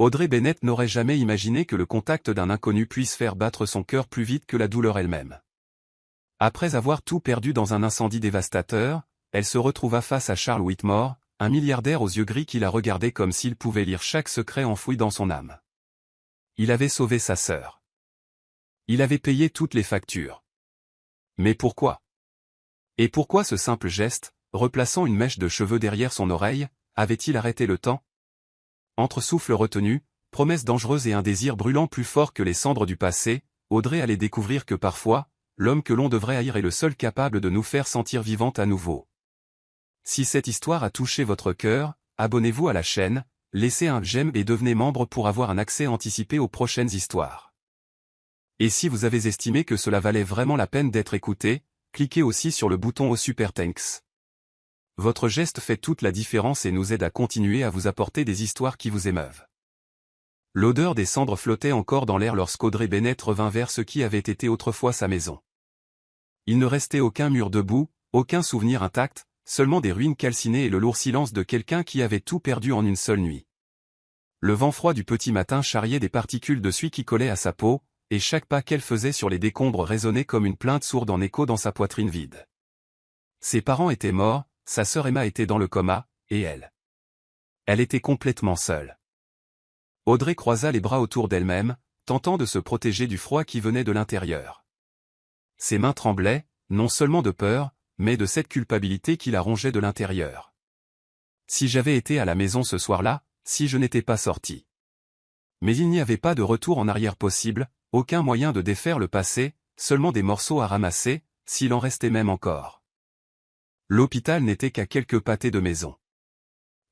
Audrey Bennett n'aurait jamais imaginé que le contact d'un inconnu puisse faire battre son cœur plus vite que la douleur elle-même. Après avoir tout perdu dans un incendie dévastateur, elle se retrouva face à Charles Whitmore, un milliardaire aux yeux gris qui la regardait comme s'il pouvait lire chaque secret enfoui dans son âme. Il avait sauvé sa sœur. Il avait payé toutes les factures. Mais pourquoi? Et pourquoi ce simple geste, replaçant une mèche de cheveux derrière son oreille, avait-il arrêté le temps? Entre souffle retenu, promesses dangereuses et un désir brûlant plus fort que les cendres du passé, Audrey allait découvrir que parfois, l'homme que l'on devrait haïr est le seul capable de nous faire sentir vivantes à nouveau. Si cette histoire a touché votre cœur, abonnez-vous à la chaîne, laissez un j'aime et devenez membre pour avoir un accès anticipé aux prochaines histoires. Et si vous avez estimé que cela valait vraiment la peine d'être écouté, cliquez aussi sur le bouton au Super Thanks. Votre geste fait toute la différence et nous aide à continuer à vous apporter des histoires qui vous émeuvent. L'odeur des cendres flottait encore dans l'air lorsqu'Audrey Bennett revint vers ce qui avait été autrefois sa maison. Il ne restait aucun mur debout, aucun souvenir intact, seulement des ruines calcinées et le lourd silence de quelqu'un qui avait tout perdu en une seule nuit. Le vent froid du petit matin charriait des particules de suie qui collaient à sa peau, et chaque pas qu'elle faisait sur les décombres résonnait comme une plainte sourde en écho dans sa poitrine vide. Ses parents étaient morts, sa sœur Emma était dans le coma, et elle. Elle était complètement seule. Audrey croisa les bras autour d'elle-même, tentant de se protéger du froid qui venait de l'intérieur. Ses mains tremblaient, non seulement de peur, mais de cette culpabilité qui la rongeait de l'intérieur. Si j'avais été à la maison ce soir-là, si je n'étais pas sorti. Mais il n'y avait pas de retour en arrière possible, aucun moyen de défaire le passé, seulement des morceaux à ramasser, s'il en restait même encore. L'hôpital n'était qu'à quelques pâtés de maison.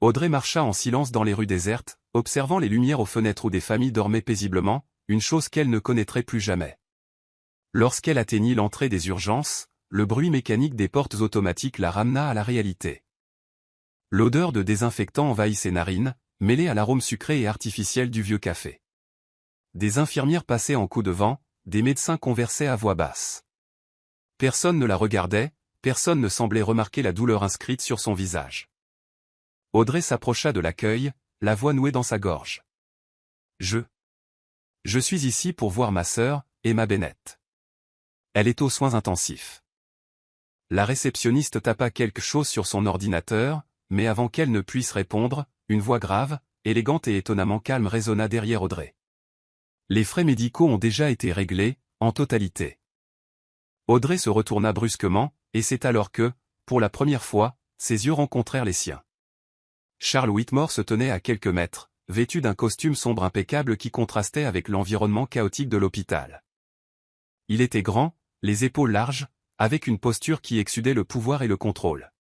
Audrey marcha en silence dans les rues désertes, observant les lumières aux fenêtres où des familles dormaient paisiblement, une chose qu'elle ne connaîtrait plus jamais. Lorsqu'elle atteignit l'entrée des urgences, le bruit mécanique des portes automatiques la ramena à la réalité. L'odeur de désinfectant envahit ses narines, mêlée à l'arôme sucré et artificiel du vieux café. Des infirmières passaient en coup de vent, des médecins conversaient à voix basse. Personne ne la regardait, personne ne semblait remarquer la douleur inscrite sur son visage. Audrey s'approcha de l'accueil, la voix nouée dans sa gorge. Je suis ici pour voir ma sœur, Emma Bennett. Elle est aux soins intensifs. La réceptionniste tapa quelque chose sur son ordinateur, mais avant qu'elle ne puisse répondre, une voix grave, élégante et étonnamment calme résonna derrière Audrey. Les frais médicaux ont déjà été réglés, en totalité. Audrey se retourna brusquement, et c'est alors que, pour la première fois, ses yeux rencontrèrent les siens. Charles Whitmore se tenait à quelques mètres, vêtu d'un costume sombre impeccable qui contrastait avec l'environnement chaotique de l'hôpital. Il était grand, les épaules larges, avec une posture qui exsudait le pouvoir et le contrôle.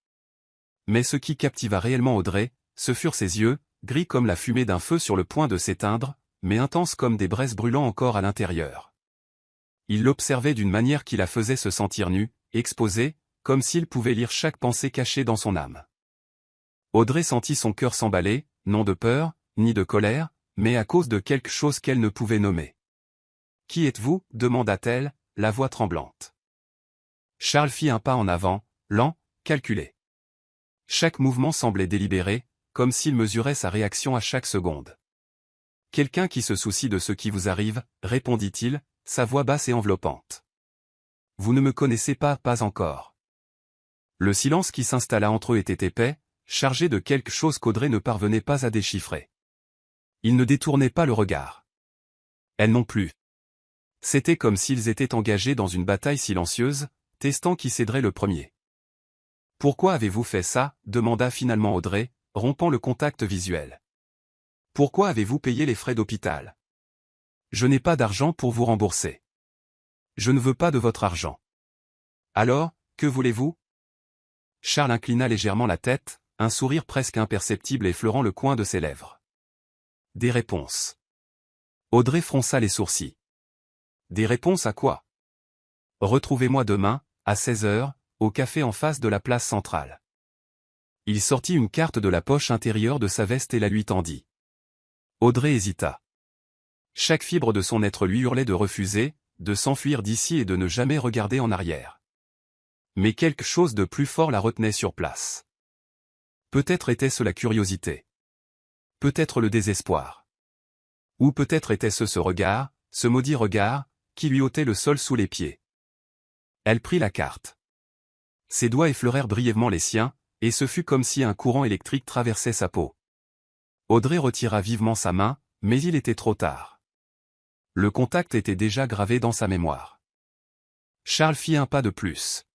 Mais ce qui captiva réellement Audrey, ce furent ses yeux, gris comme la fumée d'un feu sur le point de s'éteindre, mais intenses comme des braises brûlant encore à l'intérieur. Il l'observait d'une manière qui la faisait se sentir nue, exposée, comme s'il pouvait lire chaque pensée cachée dans son âme. Audrey sentit son cœur s'emballer, non de peur, ni de colère, mais à cause de quelque chose qu'elle ne pouvait nommer. « Qui êtes-vous » demanda-t-elle, la voix tremblante. Charles fit un pas en avant, lent, calculé. Chaque mouvement semblait délibéré, comme s'il mesurait sa réaction à chaque seconde. « Quelqu'un qui se soucie de ce qui vous arrive, » répondit-il, sa voix basse et enveloppante. « Vous ne me connaissez pas encore. » Le silence qui s'installa entre eux était épais, chargé de quelque chose qu'Audrey ne parvenait pas à déchiffrer. Il ne détournait pas le regard. Elle non plus. C'était comme s'ils étaient engagés dans une bataille silencieuse, testant qui céderait le premier. « Pourquoi avez-vous fait ça » demanda finalement Audrey, rompant le contact visuel. « Pourquoi avez-vous payé les frais d'hôpital ? Je n'ai pas d'argent pour vous rembourser. Je ne veux pas de votre argent. Alors, que voulez-vous » Charles inclina légèrement la tête, un sourire presque imperceptible effleurant le coin de ses lèvres. « Des réponses. » Audrey fronça les sourcils. « Des réponses à quoi ? » « Retrouvez-moi demain, à 16h, au café en face de la place centrale. » Il sortit une carte de la poche intérieure de sa veste et la lui tendit. Audrey hésita. Chaque fibre de son être lui hurlait de refuser, de s'enfuir d'ici et de ne jamais regarder en arrière. Mais quelque chose de plus fort la retenait sur place. Peut-être était-ce la curiosité. Peut-être le désespoir. Ou peut-être était-ce ce regard, ce maudit regard, qui lui ôtait le sol sous les pieds. Elle prit la carte. Ses doigts effleurèrent brièvement les siens, et ce fut comme si un courant électrique traversait sa peau. Audrey retira vivement sa main, mais il était trop tard. Le contact était déjà gravé dans sa mémoire. Charles fit un pas de plus.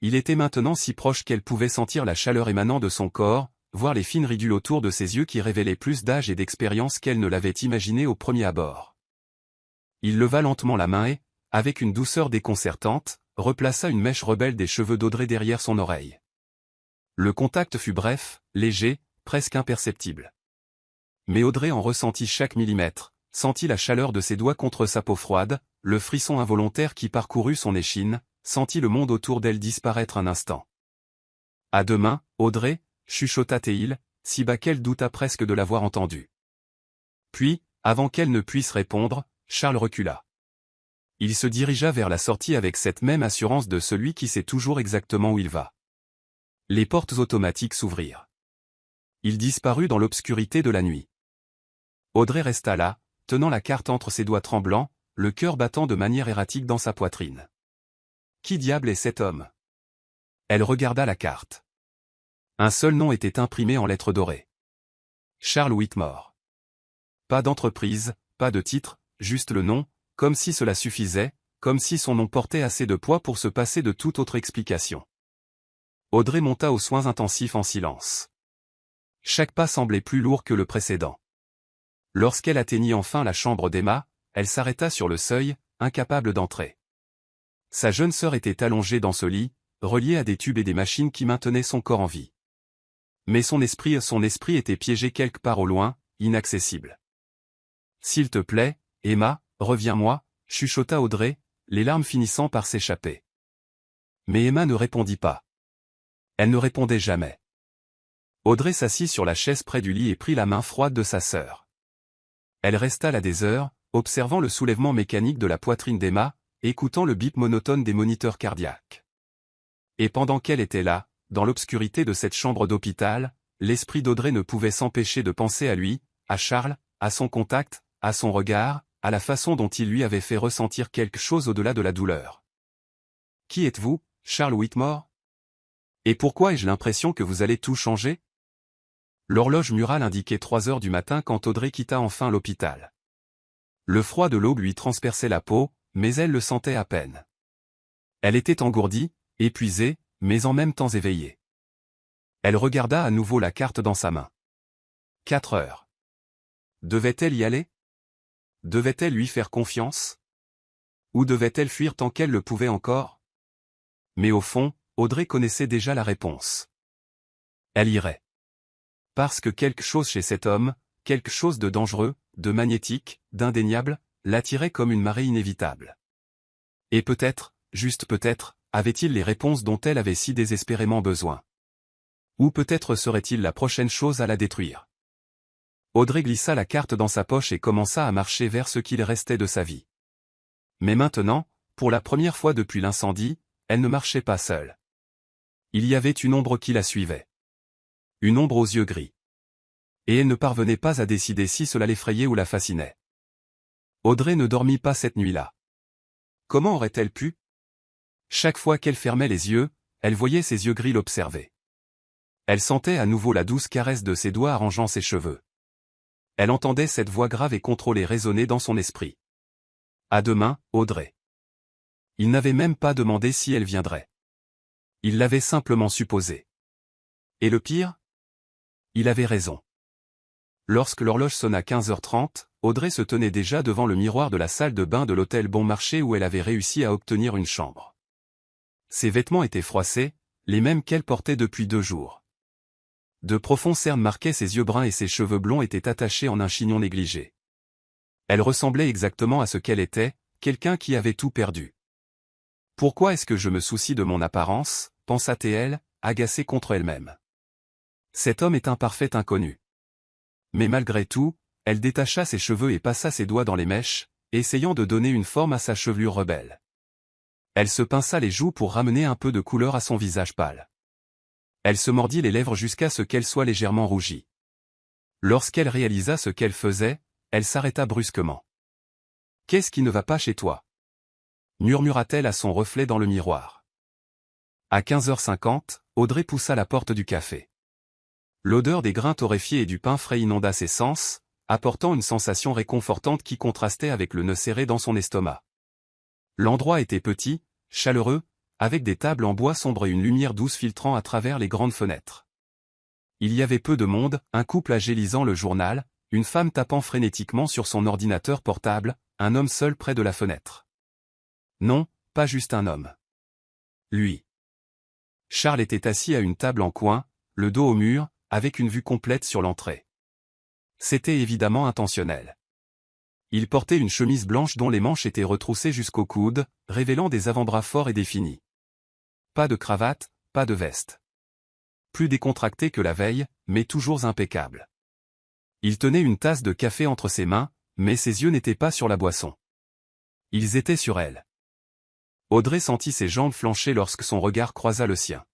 Il était maintenant si proche qu'elle pouvait sentir la chaleur émanant de son corps, voir les fines ridules autour de ses yeux qui révélaient plus d'âge et d'expérience qu'elle ne l'avait imaginé au premier abord. Il leva lentement la main et, avec une douceur déconcertante, replaça une mèche rebelle des cheveux d'Audrey derrière son oreille. Le contact fut bref, léger, presque imperceptible. Mais Audrey en ressentit chaque millimètre, sentit la chaleur de ses doigts contre sa peau froide, le frisson involontaire qui parcourut son échine, sentit le monde autour d'elle disparaître un instant. « À demain, Audrey » chuchota Théil, si bas qu'elle douta presque de l'avoir entendu. Puis, avant qu'elle ne puisse répondre, Charles recula. Il se dirigea vers la sortie avec cette même assurance de celui qui sait toujours exactement où il va. Les portes automatiques s'ouvrirent. Il disparut dans l'obscurité de la nuit. Audrey resta là, tenant la carte entre ses doigts tremblants, le cœur battant de manière erratique dans sa poitrine. Qui diable est cet homme? Elle regarda la carte. Un seul nom était imprimé en lettres dorées. Charles Whitmore. Pas d'entreprise, pas de titre, juste le nom, comme si cela suffisait, comme si son nom portait assez de poids pour se passer de toute autre explication. Audrey monta aux soins intensifs en silence. Chaque pas semblait plus lourd que le précédent. Lorsqu'elle atteignit enfin la chambre d'Emma, elle s'arrêta sur le seuil, incapable d'entrer. Sa jeune sœur était allongée dans ce lit, reliée à des tubes et des machines qui maintenaient son corps en vie. Mais son esprit était piégé quelque part au loin, inaccessible. « S'il te plaît, Emma, reviens-moi » chuchota Audrey, les larmes finissant par s'échapper. Mais Emma ne répondit pas. Elle ne répondait jamais. Audrey s'assit sur la chaise près du lit et prit la main froide de sa sœur. Elle resta là des heures, observant le soulèvement mécanique de la poitrine d'Emma, écoutant le bip monotone des moniteurs cardiaques. Et pendant qu'elle était là, dans l'obscurité de cette chambre d'hôpital, l'esprit d'Audrey ne pouvait s'empêcher de penser à lui, à Charles, à son contact, à son regard, à la façon dont il lui avait fait ressentir quelque chose au-delà de la douleur. « Qui êtes-vous, Charles Whitmore? Et pourquoi ai-je l'impression que vous allez tout changer ?» L'horloge murale indiquait 3 heures du matin quand Audrey quitta enfin l'hôpital. Le froid de l'aube lui transperçait la peau, mais elle le sentait à peine. Elle était engourdie, épuisée, mais en même temps éveillée. Elle regarda à nouveau la carte dans sa main. 4 heures. Devait-elle y aller? Devait-elle lui faire confiance? Ou devait-elle fuir tant qu'elle le pouvait encore? Mais au fond, Audrey connaissait déjà la réponse. Elle irait. Parce que quelque chose chez cet homme, quelque chose de dangereux, de magnétique, d'indéniable, l'attirait comme une marée inévitable. Et peut-être, juste peut-être, avait-il les réponses dont elle avait si désespérément besoin. Ou peut-être serait-il la prochaine chose à la détruire. Audrey glissa la carte dans sa poche et commença à marcher vers ce qu'il restait de sa vie. Mais maintenant, pour la première fois depuis l'incendie, elle ne marchait pas seule. Il y avait une ombre qui la suivait. Une ombre aux yeux gris. Et elle ne parvenait pas à décider si cela l'effrayait ou la fascinait. Audrey ne dormit pas cette nuit-là. Comment aurait-elle pu? Chaque fois qu'elle fermait les yeux, elle voyait ses yeux gris l'observer. Elle sentait à nouveau la douce caresse de ses doigts arrangeant ses cheveux. Elle entendait cette voix grave et contrôlée résonner dans son esprit. À demain, Audrey. Il n'avait même pas demandé si elle viendrait. Il l'avait simplement supposé. Et le pire? Il avait raison. Lorsque l'horloge sonna 15h30, Audrey se tenait déjà devant le miroir de la salle de bain de l'hôtel Bon Marché où elle avait réussi à obtenir une chambre. Ses vêtements étaient froissés, les mêmes qu'elle portait depuis 2 jours. De profonds cernes marquaient ses yeux bruns et ses cheveux blonds étaient attachés en un chignon négligé. Elle ressemblait exactement à ce qu'elle était, quelqu'un qui avait tout perdu. Pourquoi est-ce que je me soucie de mon apparence, pensa-t-elle, agacée contre elle-même. Cet homme est un parfait inconnu. Mais malgré tout, elle détacha ses cheveux et passa ses doigts dans les mèches, essayant de donner une forme à sa chevelure rebelle. Elle se pinça les joues pour ramener un peu de couleur à son visage pâle. Elle se mordit les lèvres jusqu'à ce qu'elles soient légèrement rougies. Lorsqu'elle réalisa ce qu'elle faisait, elle s'arrêta brusquement. « Qu'est-ce qui ne va pas chez toi ?» murmura-t-elle à son reflet dans le miroir. À 15h50, Audrey poussa la porte du café. L'odeur des grains torréfiés et du pain frais inonda ses sens, apportant une sensation réconfortante qui contrastait avec le nœud serré dans son estomac. L'endroit était petit, chaleureux, avec des tables en bois sombre et une lumière douce filtrant à travers les grandes fenêtres. Il y avait peu de monde, un couple âgé lisant le journal, une femme tapant frénétiquement sur son ordinateur portable, un homme seul près de la fenêtre. Non, pas juste un homme. Lui. Charles était assis à une table en coin, le dos au mur, avec une vue complète sur l'entrée. C'était évidemment intentionnel. Il portait une chemise blanche dont les manches étaient retroussées jusqu'au coude, révélant des avant-bras forts et définis. Pas de cravate, pas de veste. Plus décontracté que la veille, mais toujours impeccable. Il tenait une tasse de café entre ses mains, mais ses yeux n'étaient pas sur la boisson. Ils étaient sur elle. Audrey sentit ses jambes flancher lorsque son regard croisa le sien.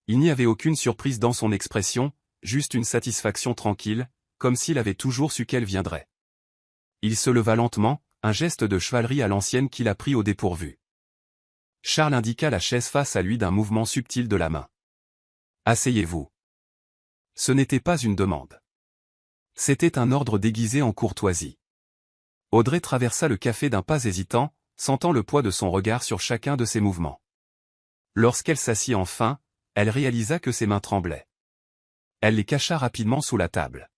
Il n'y avait aucune surprise dans son expression, juste une satisfaction tranquille, comme s'il avait toujours su qu'elle viendrait. Il se leva lentement, un geste de chevalerie à l'ancienne qui la prit au dépourvu. Charles indiqua la chaise face à lui d'un mouvement subtil de la main. « Asseyez-vous. » Ce n'était pas une demande. C'était un ordre déguisé en courtoisie. Audrey traversa le café d'un pas hésitant, sentant le poids de son regard sur chacun de ses mouvements. Lorsqu'elle s'assit enfin, elle réalisa que ses mains tremblaient. Elle les cacha rapidement sous la table.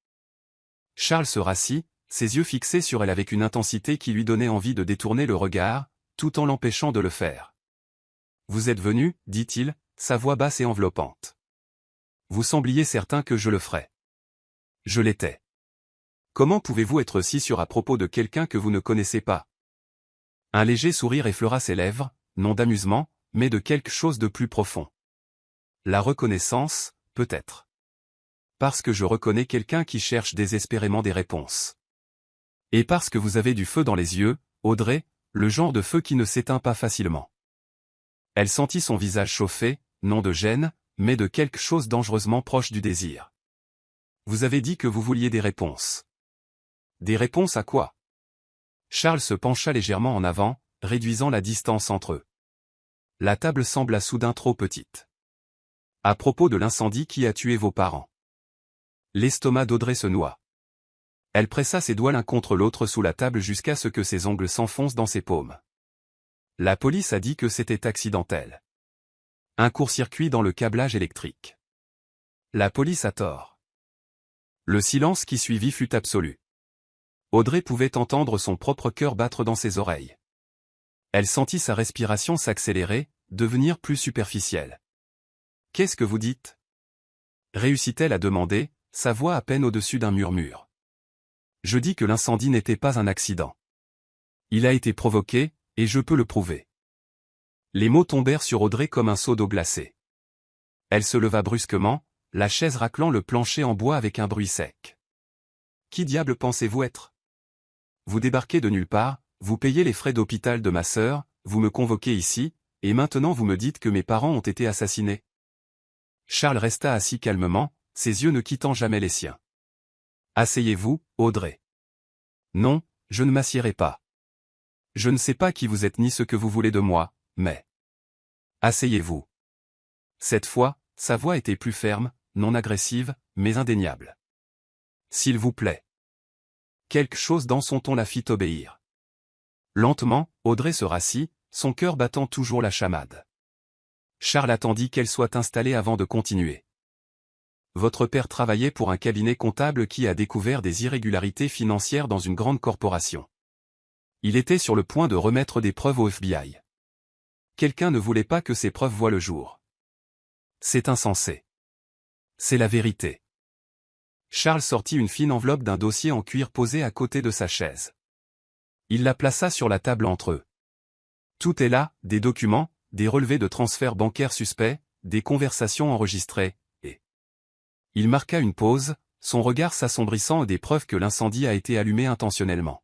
Charles se rassit, ses yeux fixés sur elle avec une intensité qui lui donnait envie de détourner le regard, tout en l'empêchant de le faire. « Vous êtes venu, dit-il, sa voix basse et enveloppante. Vous sembliez certain que je le ferais. Je l'étais. Comment pouvez-vous être si sûr à propos de quelqu'un que vous ne connaissez pas ? » Un léger sourire effleura ses lèvres, non d'amusement, mais de quelque chose de plus profond. La reconnaissance, peut-être. Parce que je reconnais quelqu'un qui cherche désespérément des réponses. Et parce que vous avez du feu dans les yeux, Audrey, le genre de feu qui ne s'éteint pas facilement. Elle sentit son visage chauffer, non de gêne, mais de quelque chose dangereusement proche du désir. Vous avez dit que vous vouliez des réponses. Des réponses à quoi ? Charles se pencha légèrement en avant, réduisant la distance entre eux. La table sembla soudain trop petite. À propos de l'incendie qui a tué vos parents. L'estomac d'Audrey se noua. Elle pressa ses doigts l'un contre l'autre sous la table jusqu'à ce que ses ongles s'enfoncent dans ses paumes. La police a dit que c'était accidentel. Un court-circuit dans le câblage électrique. La police a tort. Le silence qui suivit fut absolu. Audrey pouvait entendre son propre cœur battre dans ses oreilles. Elle sentit sa respiration s'accélérer, devenir plus superficielle. « Qu'est-ce que vous dites ?» réussit-elle à demander, sa voix à peine au-dessus d'un murmure. « Je dis que l'incendie n'était pas un accident. Il a été provoqué, et je peux le prouver. » Les mots tombèrent sur Audrey comme un seau d'eau glacée. Elle se leva brusquement, la chaise raclant le plancher en bois avec un bruit sec. « Qui diable pensez-vous être ? Vous débarquez de nulle part, vous payez les frais d'hôpital de ma sœur, vous me convoquez ici, et maintenant vous me dites que mes parents ont été assassinés. » Charles resta assis calmement, ses yeux ne quittant jamais les siens. « Asseyez-vous, Audrey. »« Non, je ne m'assiérai pas. Je ne sais pas qui vous êtes ni ce que vous voulez de moi, mais... Asseyez-vous. » Cette fois, sa voix était plus ferme, non agressive, mais indéniable. « S'il vous plaît. » Quelque chose dans son ton la fit obéir. Lentement, Audrey se rassit, son cœur battant toujours la chamade. Charles attendit qu'elle soit installée avant de continuer. « Votre père travaillait pour un cabinet comptable qui a découvert des irrégularités financières dans une grande corporation. Il était sur le point de remettre des preuves au FBI. Quelqu'un ne voulait pas que ces preuves voient le jour. C'est insensé. C'est la vérité. » Charles sortit une fine enveloppe d'un dossier en cuir posé à côté de sa chaise. Il la plaça sur la table entre eux. Tout est là, des documents, des relevés de transferts bancaires suspects, des conversations enregistrées, et... Il marqua une pause, son regard s'assombrissant des preuves que l'incendie a été allumé intentionnellement.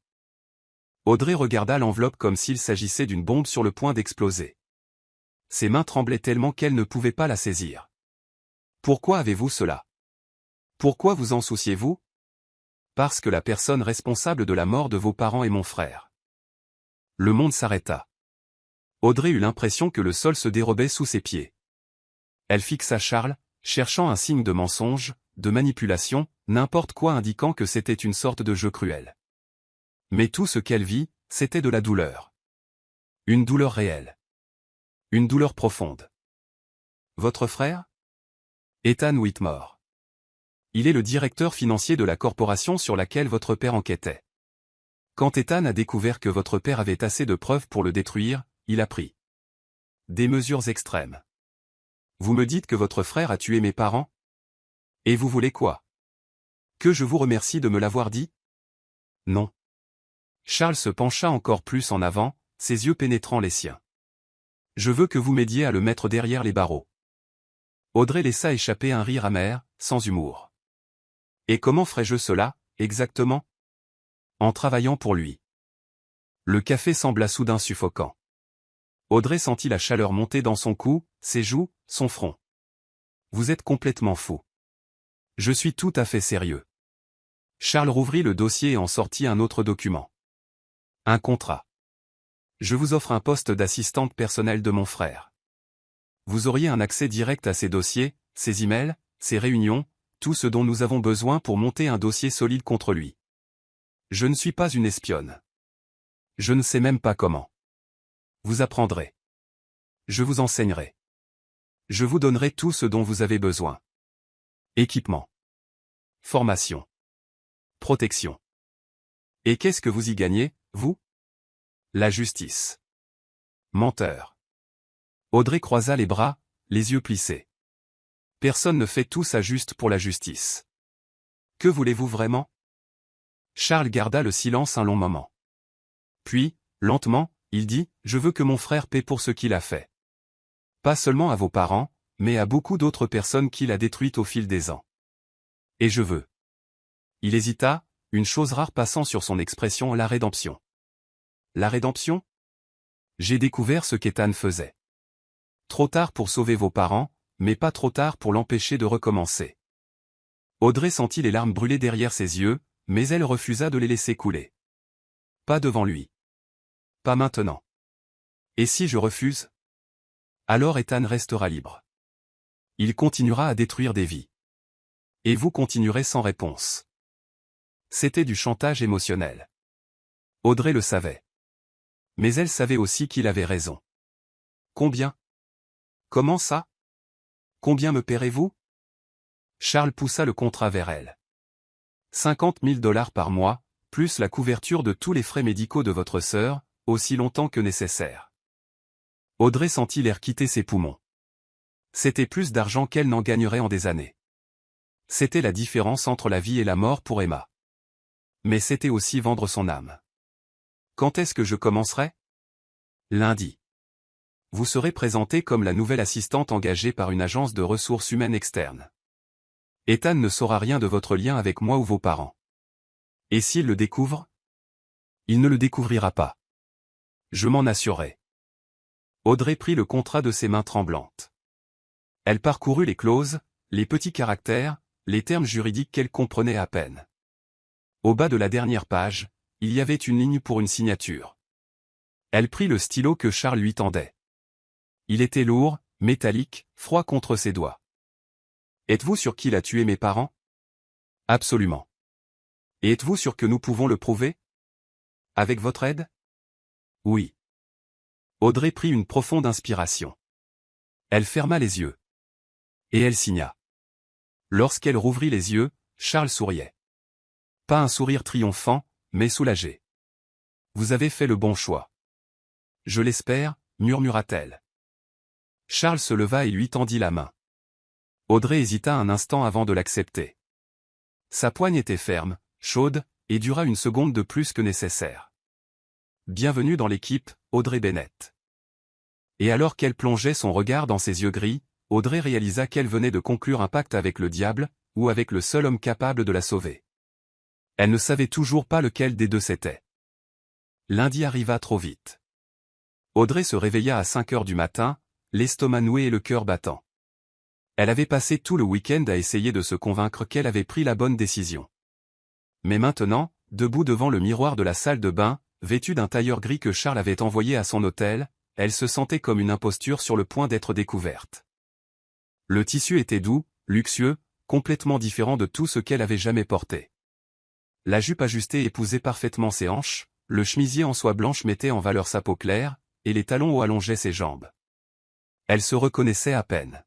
Audrey regarda l'enveloppe comme s'il s'agissait d'une bombe sur le point d'exploser. Ses mains tremblaient tellement qu'elle ne pouvait pas la saisir. « Pourquoi avez-vous cela ? Pourquoi vous en souciez-vous ? Parce que la personne responsable de la mort de vos parents est mon frère. Le monde s'arrêta. Audrey eut l'impression que le sol se dérobait sous ses pieds. Elle fixa Charles, cherchant un signe de mensonge, de manipulation, n'importe quoi indiquant que c'était une sorte de jeu cruel. Mais tout ce qu'elle vit, c'était de la douleur. Une douleur réelle. Une douleur profonde. Votre frère? Ethan Whitmore. Il est le directeur financier de la corporation sur laquelle votre père enquêtait. Quand Ethan a découvert que votre père avait assez de preuves pour le détruire, il a pris des mesures extrêmes. Vous me dites que votre frère a tué mes parents? Et vous voulez quoi? Que je vous remercie de me l'avoir dit? Non. Charles se pencha encore plus en avant, ses yeux pénétrant les siens. Je veux que vous m'aidiez à le mettre derrière les barreaux. Audrey laissa échapper un rire amer, sans humour. Et comment ferais-je cela, exactement? En travaillant pour lui. Le café sembla soudain suffocant. Audrey sentit la chaleur monter dans son cou, ses joues, son front. Vous êtes complètement fou. Je suis tout à fait sérieux. Charles rouvrit le dossier et en sortit un autre document. Un contrat. Je vous offre un poste d'assistante personnelle de mon frère. Vous auriez un accès direct à ses dossiers, ses emails, ses réunions, tout ce dont nous avons besoin pour monter un dossier solide contre lui. Je ne suis pas une espionne. Je ne sais même pas comment. Vous apprendrez. Je vous enseignerai. Je vous donnerai tout ce dont vous avez besoin. Équipement. Formation. Protection. Et qu'est-ce que vous y gagnez, vous? La justice. Menteur. Audrey croisa les bras, les yeux plissés. Personne ne fait tout ça juste pour la justice. Que voulez-vous vraiment? Charles garda le silence un long moment. Puis, lentement, il dit, je veux que mon frère paie pour ce qu'il a fait. Pas seulement à vos parents, mais à beaucoup d'autres personnes qu'il a détruites au fil des ans. Et je veux. Il hésita, une chose rare passant sur son expression, la rédemption. La rédemption? J'ai découvert ce qu'Ethan faisait. Trop tard pour sauver vos parents, mais pas trop tard pour l'empêcher de recommencer. Audrey sentit les larmes brûler derrière ses yeux, mais elle refusa de les laisser couler. Pas devant lui. Pas maintenant. Et si je refuse? Alors Ethan restera libre. Il continuera à détruire des vies. Et vous continuerez sans réponse. C'était du chantage émotionnel. Audrey le savait. Mais elle savait aussi qu'il avait raison. Combien? Comment ça? Combien me paierez-vous? Charles poussa le contrat vers elle. 50 000 $ par mois, plus la couverture de tous les frais médicaux de votre sœur, aussi longtemps que nécessaire. Audrey sentit l'air quitter ses poumons. C'était plus d'argent qu'elle n'en gagnerait en des années. C'était la différence entre la vie et la mort pour Emma. Mais c'était aussi vendre son âme. Quand est-ce que je commencerai? Lundi. Vous serez présentée comme la nouvelle assistante engagée par une agence de ressources humaines externe. Ethan ne saura rien de votre lien avec moi ou vos parents. Et s'il le découvre? Il ne le découvrira pas. Je m'en assurerai. Audrey prit le contrat de ses mains tremblantes. Elle parcourut les clauses, les petits caractères, les termes juridiques qu'elle comprenait à peine. Au bas de la dernière page, il y avait une ligne pour une signature. Elle prit le stylo que Charles lui tendait. Il était lourd, métallique, froid contre ses doigts. Êtes-vous sûr qu'il a tué mes parents? Absolument. Et êtes-vous sûr que nous pouvons le prouver? Avec votre aide? Oui. Audrey prit une profonde inspiration. Elle ferma les yeux. Et elle signa. Lorsqu'elle rouvrit les yeux, Charles souriait. Pas un sourire triomphant, mais soulagé. Vous avez fait le bon choix. Je l'espère, murmura-t-elle. Charles se leva et lui tendit la main. Audrey hésita un instant avant de l'accepter. Sa poigne était ferme, chaude, et dura une seconde de plus que nécessaire. Bienvenue dans l'équipe, Audrey Bennett. Et alors qu'elle plongeait son regard dans ses yeux gris, Audrey réalisa qu'elle venait de conclure un pacte avec le diable, ou avec le seul homme capable de la sauver. Elle ne savait toujours pas lequel des deux c'était. Lundi arriva trop vite. Audrey se réveilla à 5 heures du matin, l'estomac noué et le cœur battant. Elle avait passé tout le week-end à essayer de se convaincre qu'elle avait pris la bonne décision. Mais maintenant, debout devant le miroir de la salle de bain, vêtue d'un tailleur gris que Charles avait envoyé à son hôtel, elle se sentait comme une imposture sur le point d'être découverte. Le tissu était doux, luxueux, complètement différent de tout ce qu'elle avait jamais porté. La jupe ajustée épousait parfaitement ses hanches, le chemisier en soie blanche mettait en valeur sa peau claire, et les talons hauts allongeaient ses jambes. Elle se reconnaissait à peine.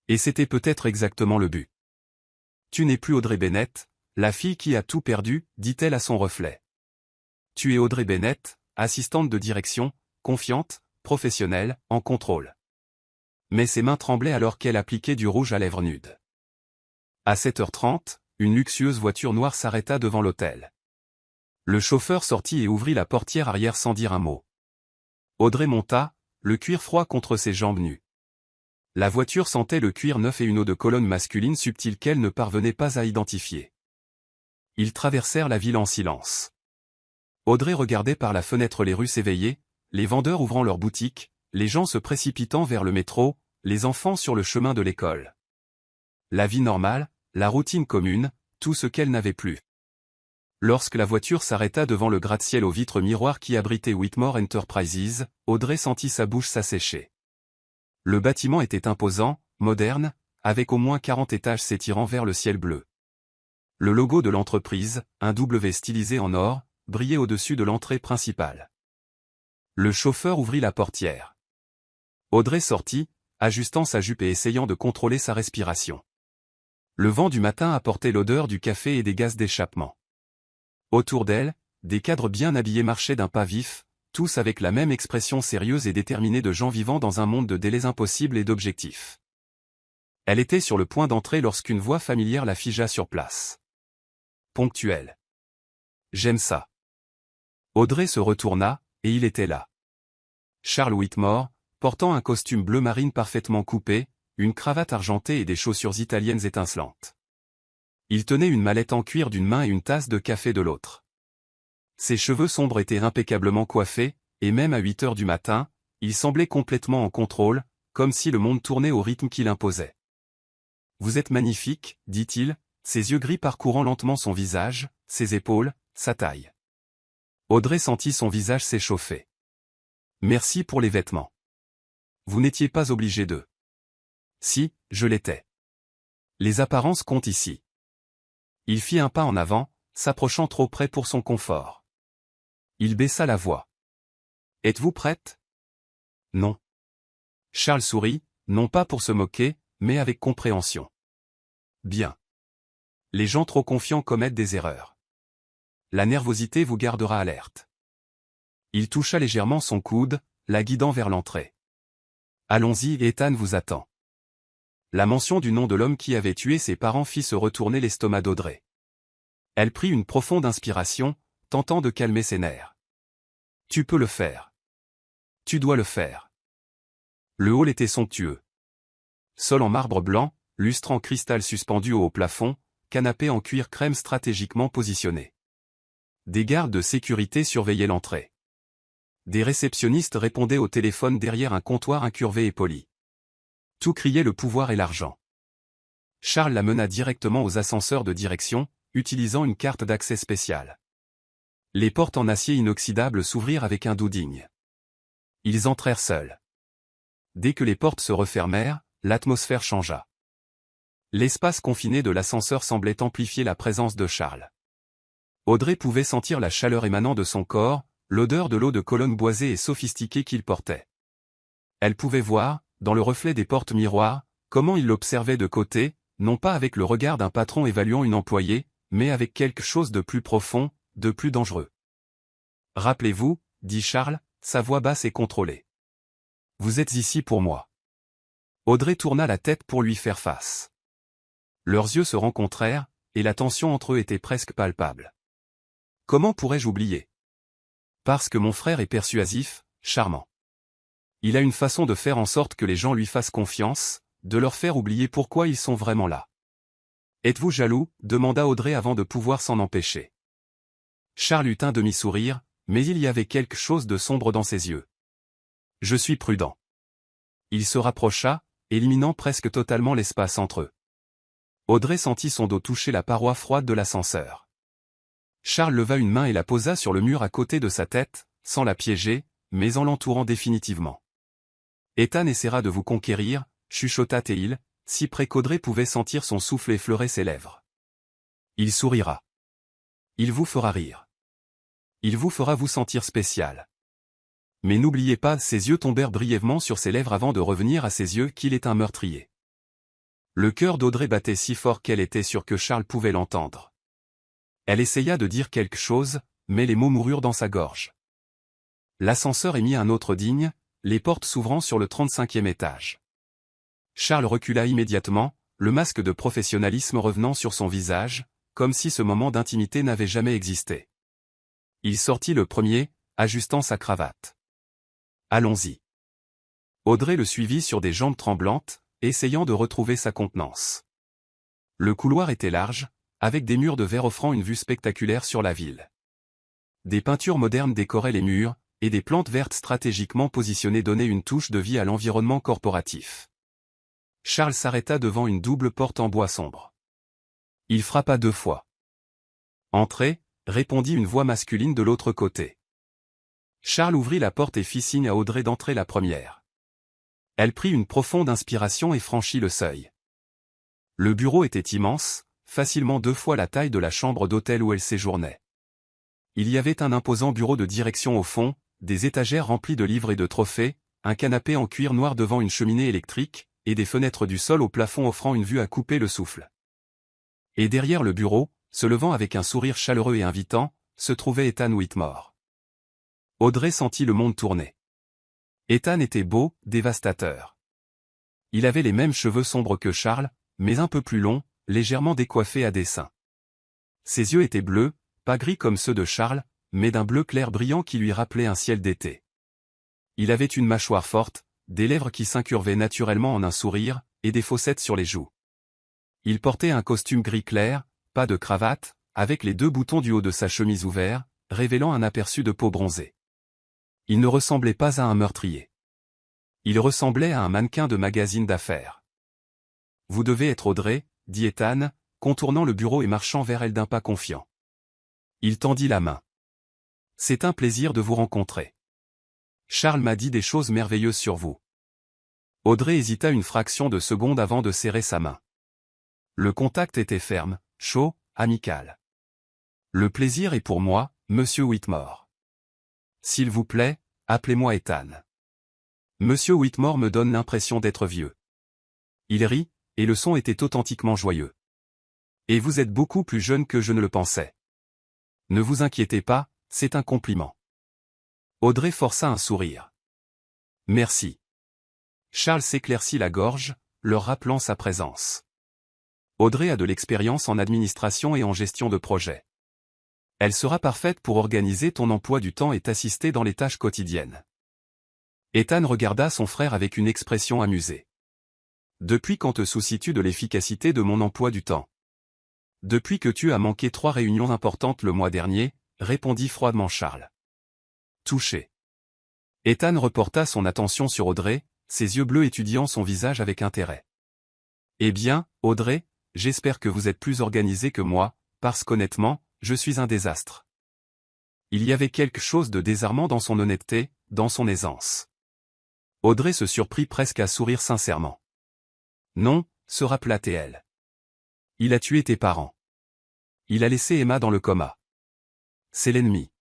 Et c'était peut-être exactement le but. « Tu n'es plus Audrey Bennett, la fille qui a tout perdu, dit-elle à son reflet. Tu es Audrey Bennett, assistante de direction, confiante, professionnelle, en contrôle. » Mais ses mains tremblaient alors qu'elle appliquait du rouge à lèvres nudes. À 7h30, une luxueuse voiture noire s'arrêta devant l'hôtel. Le chauffeur sortit et ouvrit la portière arrière sans dire un mot. Audrey monta, le cuir froid contre ses jambes nues. La voiture sentait le cuir neuf et une eau de Cologne masculine subtile qu'elle ne parvenait pas à identifier. Ils traversèrent la ville en silence. Audrey regardait par la fenêtre les rues s'éveiller, les vendeurs ouvrant leurs boutiques, les gens se précipitant vers le métro, les enfants sur le chemin de l'école. La vie normale, la routine commune, tout ce qu'elle n'avait plus. Lorsque la voiture s'arrêta devant le gratte-ciel aux vitres miroirs qui abritait Whitmore Enterprises, Audrey sentit sa bouche s'assécher. Le bâtiment était imposant, moderne, avec au moins 40 étages s'étirant vers le ciel bleu. Le logo de l'entreprise, un W stylisé en or, brillait au-dessus de l'entrée principale. Le chauffeur ouvrit la portière. Audrey sortit, ajustant sa jupe et essayant de contrôler sa respiration. Le vent du matin apportait l'odeur du café et des gaz d'échappement. Autour d'elle, des cadres bien habillés marchaient d'un pas vif, tous avec la même expression sérieuse et déterminée de gens vivant dans un monde de délais impossibles et d'objectifs. Elle était sur le point d'entrer lorsqu'une voix familière la figea sur place. Ponctuelle. J'aime ça. Audrey se retourna, et il était là. Charles Whitmore, portant un costume bleu marine parfaitement coupé, une cravate argentée et des chaussures italiennes étincelantes. Il tenait une mallette en cuir d'une main et une tasse de café de l'autre. Ses cheveux sombres étaient impeccablement coiffés, et même à 8 heures du matin, il semblait complètement en contrôle, comme si le monde tournait au rythme qu'il imposait. « Vous êtes magnifique, dit-il, ses yeux gris parcourant lentement son visage, ses épaules, sa taille. Audrey sentit son visage s'échauffer. « Merci pour les vêtements. Vous n'étiez pas obligé de... » « Si, je l'étais. Les apparences comptent ici. » Il fit un pas en avant, s'approchant trop près pour son confort. Il baissa la voix. « Êtes-vous prête ? » « Non. » Charles sourit, non pas pour se moquer, mais avec compréhension. « Bien. Les gens trop confiants commettent des erreurs. La nervosité vous gardera alerte. » Il toucha légèrement son coude, la guidant vers l'entrée. « Allons-y, Ethan vous attend. » La mention du nom de l'homme qui avait tué ses parents fit se retourner l'estomac d'Audrey. Elle prit une profonde inspiration, tentant de calmer ses nerfs. « Tu peux le faire. Tu dois le faire. » Le hall était somptueux. Sol en marbre blanc, lustre en cristal suspendu au haut plafond, canapé en cuir crème stratégiquement positionné. Des gardes de sécurité surveillaient l'entrée. Des réceptionnistes répondaient au téléphone derrière un comptoir incurvé et poli. Tout criait le pouvoir et l'argent. Charles la mena directement aux ascenseurs de direction, utilisant une carte d'accès spéciale. Les portes en acier inoxydable s'ouvrirent avec un doux digne. Ils entrèrent seuls. Dès que les portes se refermèrent, l'atmosphère changea. L'espace confiné de l'ascenseur semblait amplifier la présence de Charles. Audrey pouvait sentir la chaleur émanant de son corps, l'odeur de l'eau de Cologne boisée et sophistiquée qu'il portait. Elle pouvait voir, dans le reflet des portes miroirs, comment il l'observait de côté, non pas avec le regard d'un patron évaluant une employée, mais avec quelque chose de plus profond, de plus dangereux. « Rappelez-vous, » dit Charles, sa voix basse et contrôlée. « Vous êtes ici pour moi. » Audrey tourna la tête pour lui faire face. Leurs yeux se rencontrèrent, et la tension entre eux était presque palpable. « Comment pourrais-je oublier ? Parce que mon frère est persuasif, charmant. Il a une façon de faire en sorte que les gens lui fassent confiance, de leur faire oublier pourquoi ils sont vraiment là. »« Êtes-vous jaloux ?» demanda Audrey avant de pouvoir s'en empêcher. Charles eut un demi-sourire, mais il y avait quelque chose de sombre dans ses yeux. « Je suis prudent. » Il se rapprocha, éliminant presque totalement l'espace entre eux. Audrey sentit son dos toucher la paroi froide de l'ascenseur. Charles leva une main et la posa sur le mur à côté de sa tête, sans la piéger, mais en l'entourant définitivement. Ethan essaiera de vous conquérir, chuchota Théil, si près qu'Audrey pouvait sentir son souffle effleurer ses lèvres. Il sourira. Il vous fera rire. Il vous fera vous sentir spécial. Mais n'oubliez pas, ses yeux tombèrent brièvement sur ses lèvres avant de revenir à ses yeux qu'il est un meurtrier. Le cœur d'Audrey battait si fort qu'elle était sûre que Charles pouvait l'entendre. Elle essaya de dire quelque chose, mais les mots moururent dans sa gorge. L'ascenseur émit un autre digne, les portes s'ouvrant sur le 35e étage. Charles recula immédiatement, le masque de professionnalisme revenant sur son visage, comme si ce moment d'intimité n'avait jamais existé. Il sortit le premier, ajustant sa cravate. Allons-y. Audrey le suivit sur des jambes tremblantes, essayant de retrouver sa contenance. Le couloir était large, avec des murs de verre offrant une vue spectaculaire sur la ville. Des peintures modernes décoraient les murs, et des plantes vertes stratégiquement positionnées donnaient une touche de vie à l'environnement corporatif. Charles s'arrêta devant une double porte en bois sombre. Il frappa 2 fois. « Entrez », répondit une voix masculine de l'autre côté. Charles ouvrit la porte et fit signe à Audrey d'entrer la première. Elle prit une profonde inspiration et franchit le seuil. Le bureau était immense, facilement 2 fois la taille de la chambre d'hôtel où elle séjournait. Il y avait un imposant bureau de direction au fond, des étagères remplies de livres et de trophées, un canapé en cuir noir devant une cheminée électrique, et des fenêtres du sol au plafond offrant une vue à couper le souffle. Et derrière le bureau, se levant avec un sourire chaleureux et invitant, se trouvait Ethan Whitmore. Audrey sentit le monde tourner. Ethan était beau, dévastateur. Il avait les mêmes cheveux sombres que Charles, mais un peu plus longs, légèrement décoiffés à dessin. Ses yeux étaient bleus, pas gris comme ceux de Charles, mais d'un bleu clair brillant qui lui rappelait un ciel d'été. Il avait une mâchoire forte, des lèvres qui s'incurvaient naturellement en un sourire, et des fossettes sur les joues. Il portait un costume gris clair, pas de cravate, avec les 2 boutons du haut de sa chemise ouverts, révélant un aperçu de peau bronzée. Il ne ressemblait pas à un meurtrier. Il ressemblait à un mannequin de magazine d'affaires. « Vous devez être Audrey », dit Ethan, contournant le bureau et marchant vers elle d'un pas confiant. Il tendit la main. « C'est un plaisir de vous rencontrer. Charles m'a dit des choses merveilleuses sur vous. » Audrey hésita une fraction de seconde avant de serrer sa main. Le contact était ferme, chaud, amical. « Le plaisir est pour moi, monsieur Whitmore. S'il vous plaît, appelez-moi Ethan. Monsieur Whitmore me donne l'impression d'être vieux. » Il rit, et le son était authentiquement joyeux. « Et vous êtes beaucoup plus jeune que je ne le pensais. Ne vous inquiétez pas, c'est un compliment. » Audrey força un sourire. « Merci. » Charles s'éclaircit la gorge, leur rappelant sa présence. Audrey a de l'expérience en administration et en gestion de projet. Elle sera parfaite pour organiser ton emploi du temps et t'assister dans les tâches quotidiennes. Ethan regarda son frère avec une expression amusée. « Depuis quand te soucies-tu de l'efficacité de mon emploi du temps ? » « Depuis que tu as manqué 3 réunions importantes le mois dernier, » répondit froidement Charles. Touché. Ethan reporta son attention sur Audrey, ses yeux bleus étudiant son visage avec intérêt. « Eh bien, Audrey, j'espère que vous êtes plus organisée que moi, parce qu'honnêtement, je suis un désastre. » Il y avait quelque chose de désarmant dans son honnêteté, dans son aisance. Audrey se surprit presque à sourire sincèrement. « Non, se rappela-t-elle. Il a tué tes parents. Il a laissé Emma dans le coma. C'est l'ennemi.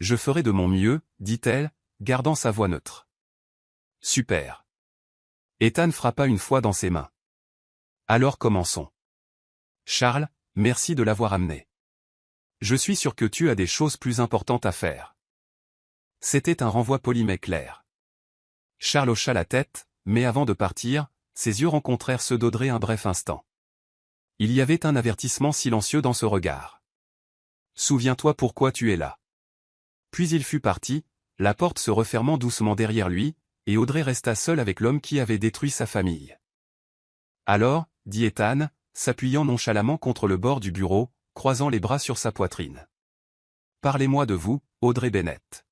Je ferai de mon mieux, dit-elle, gardant sa voix neutre. Super. Ethan frappa une fois dans ses mains. Alors commençons. Charles, merci de l'avoir amené. Je suis sûr que tu as des choses plus importantes à faire. C'était un renvoi poli mais clair. Charles hocha la tête, mais avant de partir, ses yeux rencontrèrent ceux d'Audrey un bref instant. Il y avait un avertissement silencieux dans ce regard. Souviens-toi pourquoi tu es là. Puis il fut parti, la porte se refermant doucement derrière lui, et Audrey resta seule avec l'homme qui avait détruit sa famille. Alors, dit Ethan, s'appuyant nonchalamment contre le bord du bureau, croisant les bras sur sa poitrine. Parlez-moi de vous, Audrey Bennett.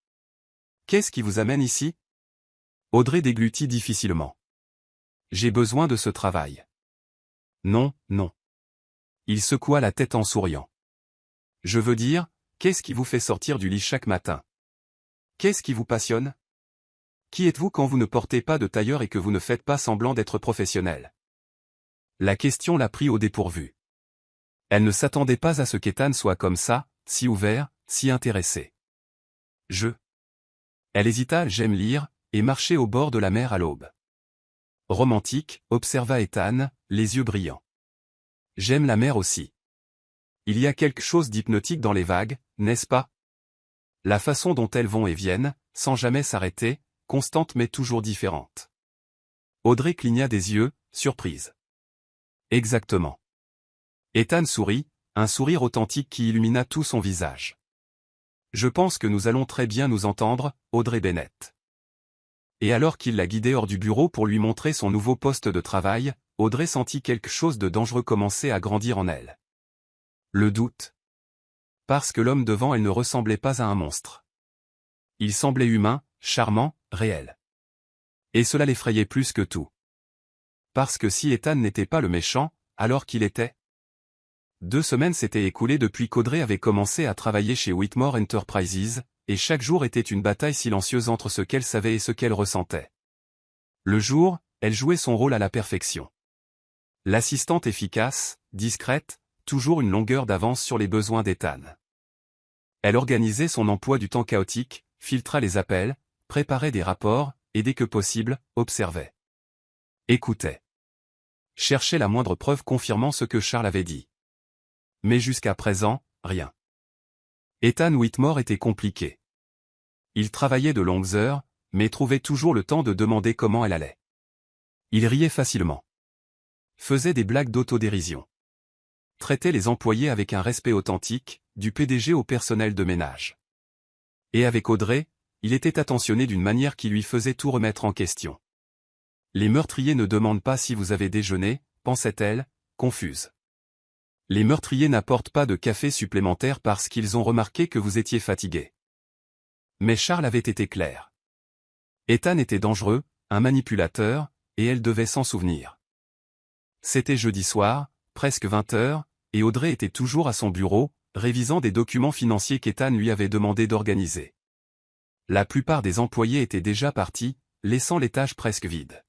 Qu'est-ce qui vous amène ici? Audrey déglutit difficilement. J'ai besoin de ce travail. Non, non. Il secoua la tête en souriant. Je veux dire, qu'est-ce qui vous fait sortir du lit chaque matin? Qu'est-ce qui vous passionne? Qui êtes-vous quand vous ne portez pas de tailleur et que vous ne faites pas semblant d'être professionnel? La question l'a pris au dépourvu. Elle ne s'attendait pas à ce qu'Ethan soit comme ça, si ouvert, si intéressé. Elle hésita. J'aime lire, et marcher au bord de la mer à l'aube. Romantique, observa Ethan, les yeux brillants. J'aime la mer aussi. Il y a quelque chose d'hypnotique dans les vagues, n'est-ce pas? La façon dont elles vont et viennent, sans jamais s'arrêter, constantes mais toujours différentes. Audrey cligna des yeux, surprise. Exactement. Ethan sourit, un sourire authentique qui illumina tout son visage. Je pense que nous allons très bien nous entendre, Audrey Bennett. Et alors qu'il la guidait hors du bureau pour lui montrer son nouveau poste de travail, Audrey sentit quelque chose de dangereux commencer à grandir en elle. Le doute. Parce que l'homme devant elle ne ressemblait pas à un monstre. Il semblait humain, charmant, réel. Et cela l'effrayait plus que tout. Parce que si Ethan n'était pas le méchant, alors qu'il était. 2 semaines s'étaient écoulées depuis qu'Audrey avait commencé à travailler chez Whitmore Enterprises, et chaque jour était une bataille silencieuse entre ce qu'elle savait et ce qu'elle ressentait. Le jour, elle jouait son rôle à la perfection. L'assistante efficace, discrète, toujours une longueur d'avance sur les besoins d'Ethan. Elle organisait son emploi du temps chaotique, filtra les appels, préparait des rapports, et dès que possible, observait. Écoutait. Cherchait la moindre preuve confirmant ce que Charles avait dit. Mais jusqu'à présent, rien. Ethan Whitmore était compliqué. Il travaillait de longues heures, mais trouvait toujours le temps de demander comment elle allait. Il riait facilement. Faisait des blagues d'autodérision. Traitait les employés avec un respect authentique, du PDG au personnel de ménage. Et avec Audrey, il était attentionné d'une manière qui lui faisait tout remettre en question. Les meurtriers ne demandent pas si vous avez déjeuné, pensait-elle, confuse. Les meurtriers n'apportent pas de café supplémentaire parce qu'ils ont remarqué que vous étiez fatigué. Mais Charles avait été clair. Ethan était dangereux, un manipulateur, et elle devait s'en souvenir. C'était jeudi soir, presque 20 heures, et Audrey était toujours à son bureau, révisant des documents financiers qu'Ethan lui avait demandé d'organiser. La plupart des employés étaient déjà partis, laissant l'étage presque vide.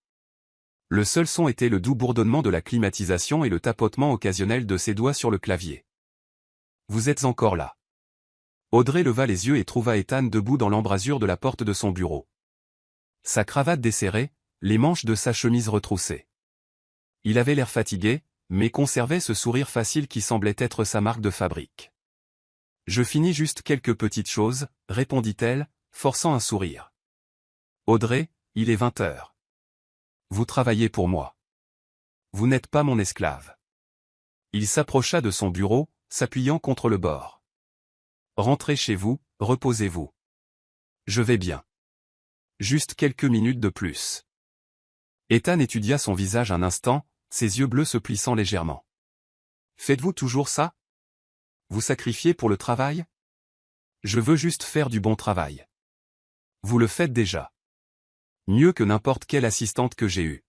Le seul son était le doux bourdonnement de la climatisation et le tapotement occasionnel de ses doigts sur le clavier. « Vous êtes encore là. » Audrey leva les yeux et trouva Ethan debout dans l'embrasure de la porte de son bureau. Sa cravate desserrée, les manches de sa chemise retroussées. Il avait l'air fatigué, mais conservait ce sourire facile qui semblait être sa marque de fabrique. « Je finis juste quelques petites choses, répondit-elle, forçant un sourire. « Audrey, il est 20 heures. Vous travaillez pour moi. Vous n'êtes pas mon esclave. » Il s'approcha de son bureau, s'appuyant contre le bord. « Rentrez chez vous, reposez-vous. Je vais bien. Juste quelques minutes de plus. » Ethan étudia son visage un instant, ses yeux bleus se plissant légèrement. « Faites-vous toujours ça? Vous sacrifiez pour le travail? Je veux juste faire du bon travail. Vous le faites déjà. Mieux que n'importe quelle assistante que j'ai eue. »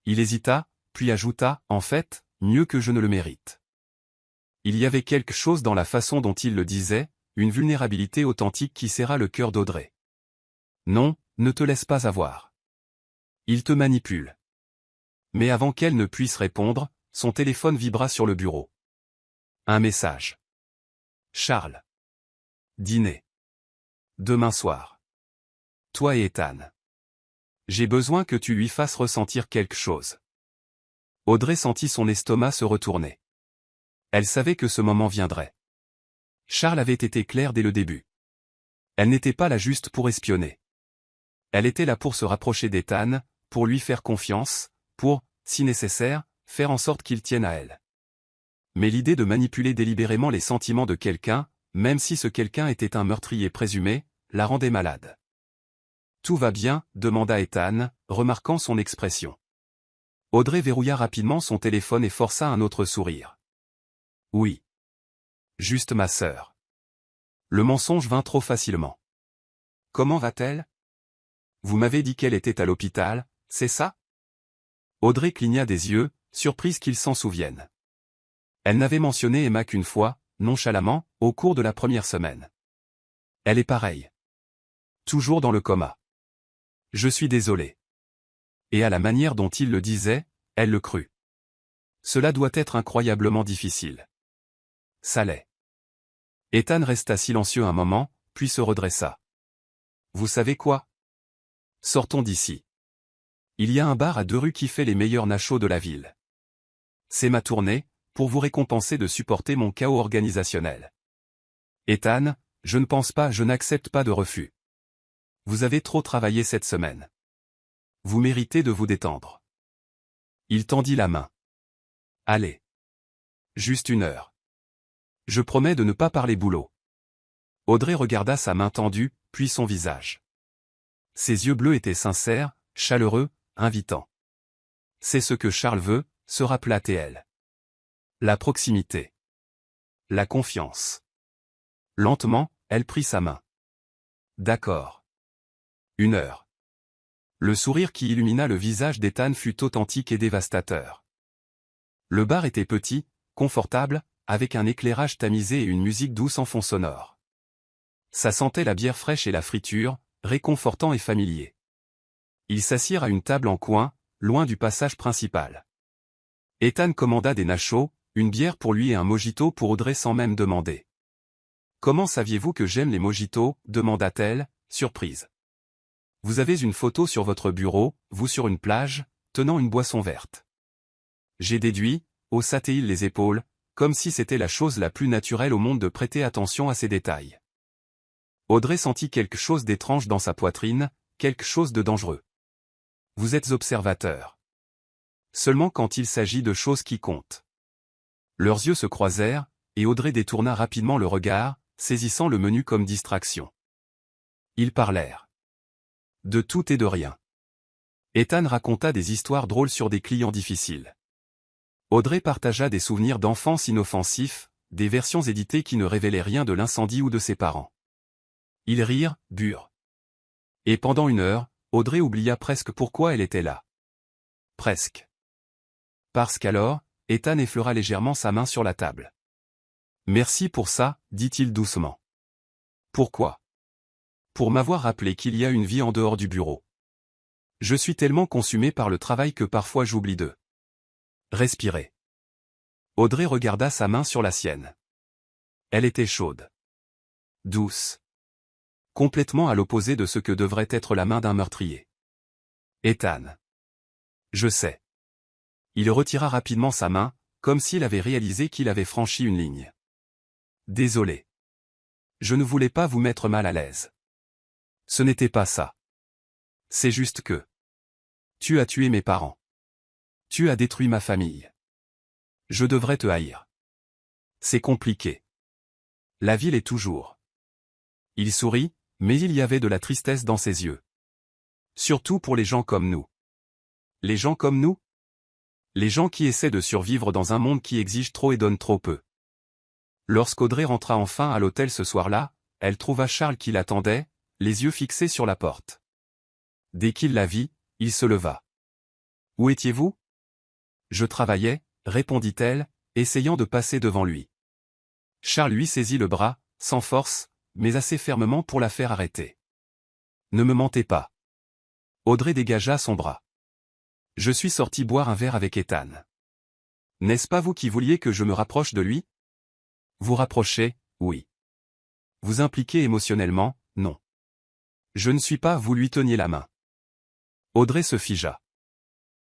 Il hésita, puis ajouta, « En fait, mieux que je ne le mérite. » Il y avait quelque chose dans la façon dont il le disait, une vulnérabilité authentique qui serra le cœur d'Audrey. « Non, ne te laisse pas avoir. Il te manipule. » Mais avant qu'elle ne puisse répondre, son téléphone vibra sur le bureau. Un message. « Charles. Dîner. Demain soir. Toi et Ethan. J'ai besoin que tu lui fasses ressentir quelque chose. » Audrey sentit son estomac se retourner. Elle savait que ce moment viendrait. Charles avait été clair dès le début. Elle n'était pas là juste pour espionner. Elle était là pour se rapprocher d'Ethan, pour lui faire confiance, pour, si nécessaire, faire en sorte qu'il tienne à elle. Mais l'idée de manipuler délibérément les sentiments de quelqu'un, même si ce quelqu'un était un meurtrier présumé, la rendait malade. « Tout va bien ?» demanda Ethan, remarquant son expression. Audrey verrouilla rapidement son téléphone et força un autre sourire. « Oui. Juste ma sœur. » Le mensonge vint trop facilement. « Comment va-t-elle? Vous m'avez dit qu'elle était à l'hôpital, c'est ça? » Audrey cligna des yeux, surprise qu'il s'en souvienne. Elle n'avait mentionné Emma qu'une fois, nonchalamment, au cours de la première semaine. Elle est pareille. Toujours dans le coma. Je suis désolé. Et à la manière dont il le disait, elle le crut. Cela doit être incroyablement difficile. Ça l'est. Ethan resta silencieux un moment, puis se redressa. Vous savez quoi? Sortons d'ici. Il y a un bar à 2 rues qui fait les meilleurs nachos de la ville. C'est ma tournée, pour vous récompenser de supporter mon chaos organisationnel. Ethan, je n'accepte pas de refus. Vous avez trop travaillé cette semaine. Vous méritez de vous détendre. Il tendit la main. Allez. Juste 1 heure. Je promets de ne pas parler boulot. Audrey regarda sa main tendue, puis son visage. Ses yeux bleus étaient sincères, chaleureux, invitants. C'est ce que Charles veut, se rappela TL. La proximité. La confiance. Lentement, elle prit sa main. D'accord. 1 heure. Le sourire qui illumina le visage d'Ethan fut authentique et dévastateur. Le bar était petit, confortable, avec un éclairage tamisé et une musique douce en fond sonore. Ça sentait la bière fraîche et la friture, réconfortant et familier. Ils s'assirent à une table en coin, loin du passage principal. Ethan commanda des nachos, une bière pour lui et un mojito pour Audrey sans même demander. « Comment saviez-vous que j'aime les mojitos » demanda-t-elle, surprise. « Vous avez une photo sur votre bureau, vous sur une plage, tenant une boisson verte. » J'ai déduit, haussa-t-il les épaules, comme si c'était la chose la plus naturelle au monde de prêter attention à ces détails. Audrey sentit quelque chose d'étrange dans sa poitrine, quelque chose de dangereux. Vous êtes observateur. Seulement quand il s'agit de choses qui comptent. Leurs yeux se croisèrent, et Audrey détourna rapidement le regard, saisissant le menu comme distraction. Ils parlèrent. De tout et de rien. Ethan raconta des histoires drôles sur des clients difficiles. Audrey partagea des souvenirs d'enfance inoffensifs, des versions éditées qui ne révélaient rien de l'incendie ou de ses parents. Ils rirent, burent. Et pendant 1 heure, Audrey oublia presque pourquoi elle était là. Presque. Parce qu'alors, Ethan effleura légèrement sa main sur la table. Merci pour ça, dit-il doucement. Pourquoi? Pour m'avoir rappelé qu'il y a une vie en dehors du bureau. Je suis tellement consumé par le travail que parfois j'oublie de respirer. Audrey regarda sa main sur la sienne. Elle était chaude. Douce. Complètement à l'opposé de ce que devrait être la main d'un meurtrier. Ethan. Je sais. Il retira rapidement sa main, comme s'il avait réalisé qu'il avait franchi une ligne. Désolé. Je ne voulais pas vous mettre mal à l'aise. Ce n'était pas ça. C'est juste que... Tu as tué mes parents. Tu as détruit ma famille. Je devrais te haïr. C'est compliqué. La ville est toujours... Il sourit, mais il y avait de la tristesse dans ses yeux. Surtout pour les gens comme nous. Les gens comme nous? Les gens qui essaient de survivre dans un monde qui exige trop et donne trop peu. Lorsqu'Audrey rentra enfin à l'hôtel ce soir-là, elle trouva Charles qui l'attendait, les yeux fixés sur la porte. Dès qu'il la vit, il se leva. « Où étiez-vous » ? « Je travaillais, » répondit-elle, essayant de passer devant lui. Charles lui saisit le bras, sans force, mais assez fermement pour la faire arrêter. « Ne me mentez pas. » Audrey dégagea son bras. « Je suis sorti boire un verre avec Ethan. N'est-ce pas vous qui vouliez que je me rapproche de lui ? Vous rapprocher, oui. Vous impliquer émotionnellement, non. Je ne suis pas, vous lui teniez la main. » Audrey se figea.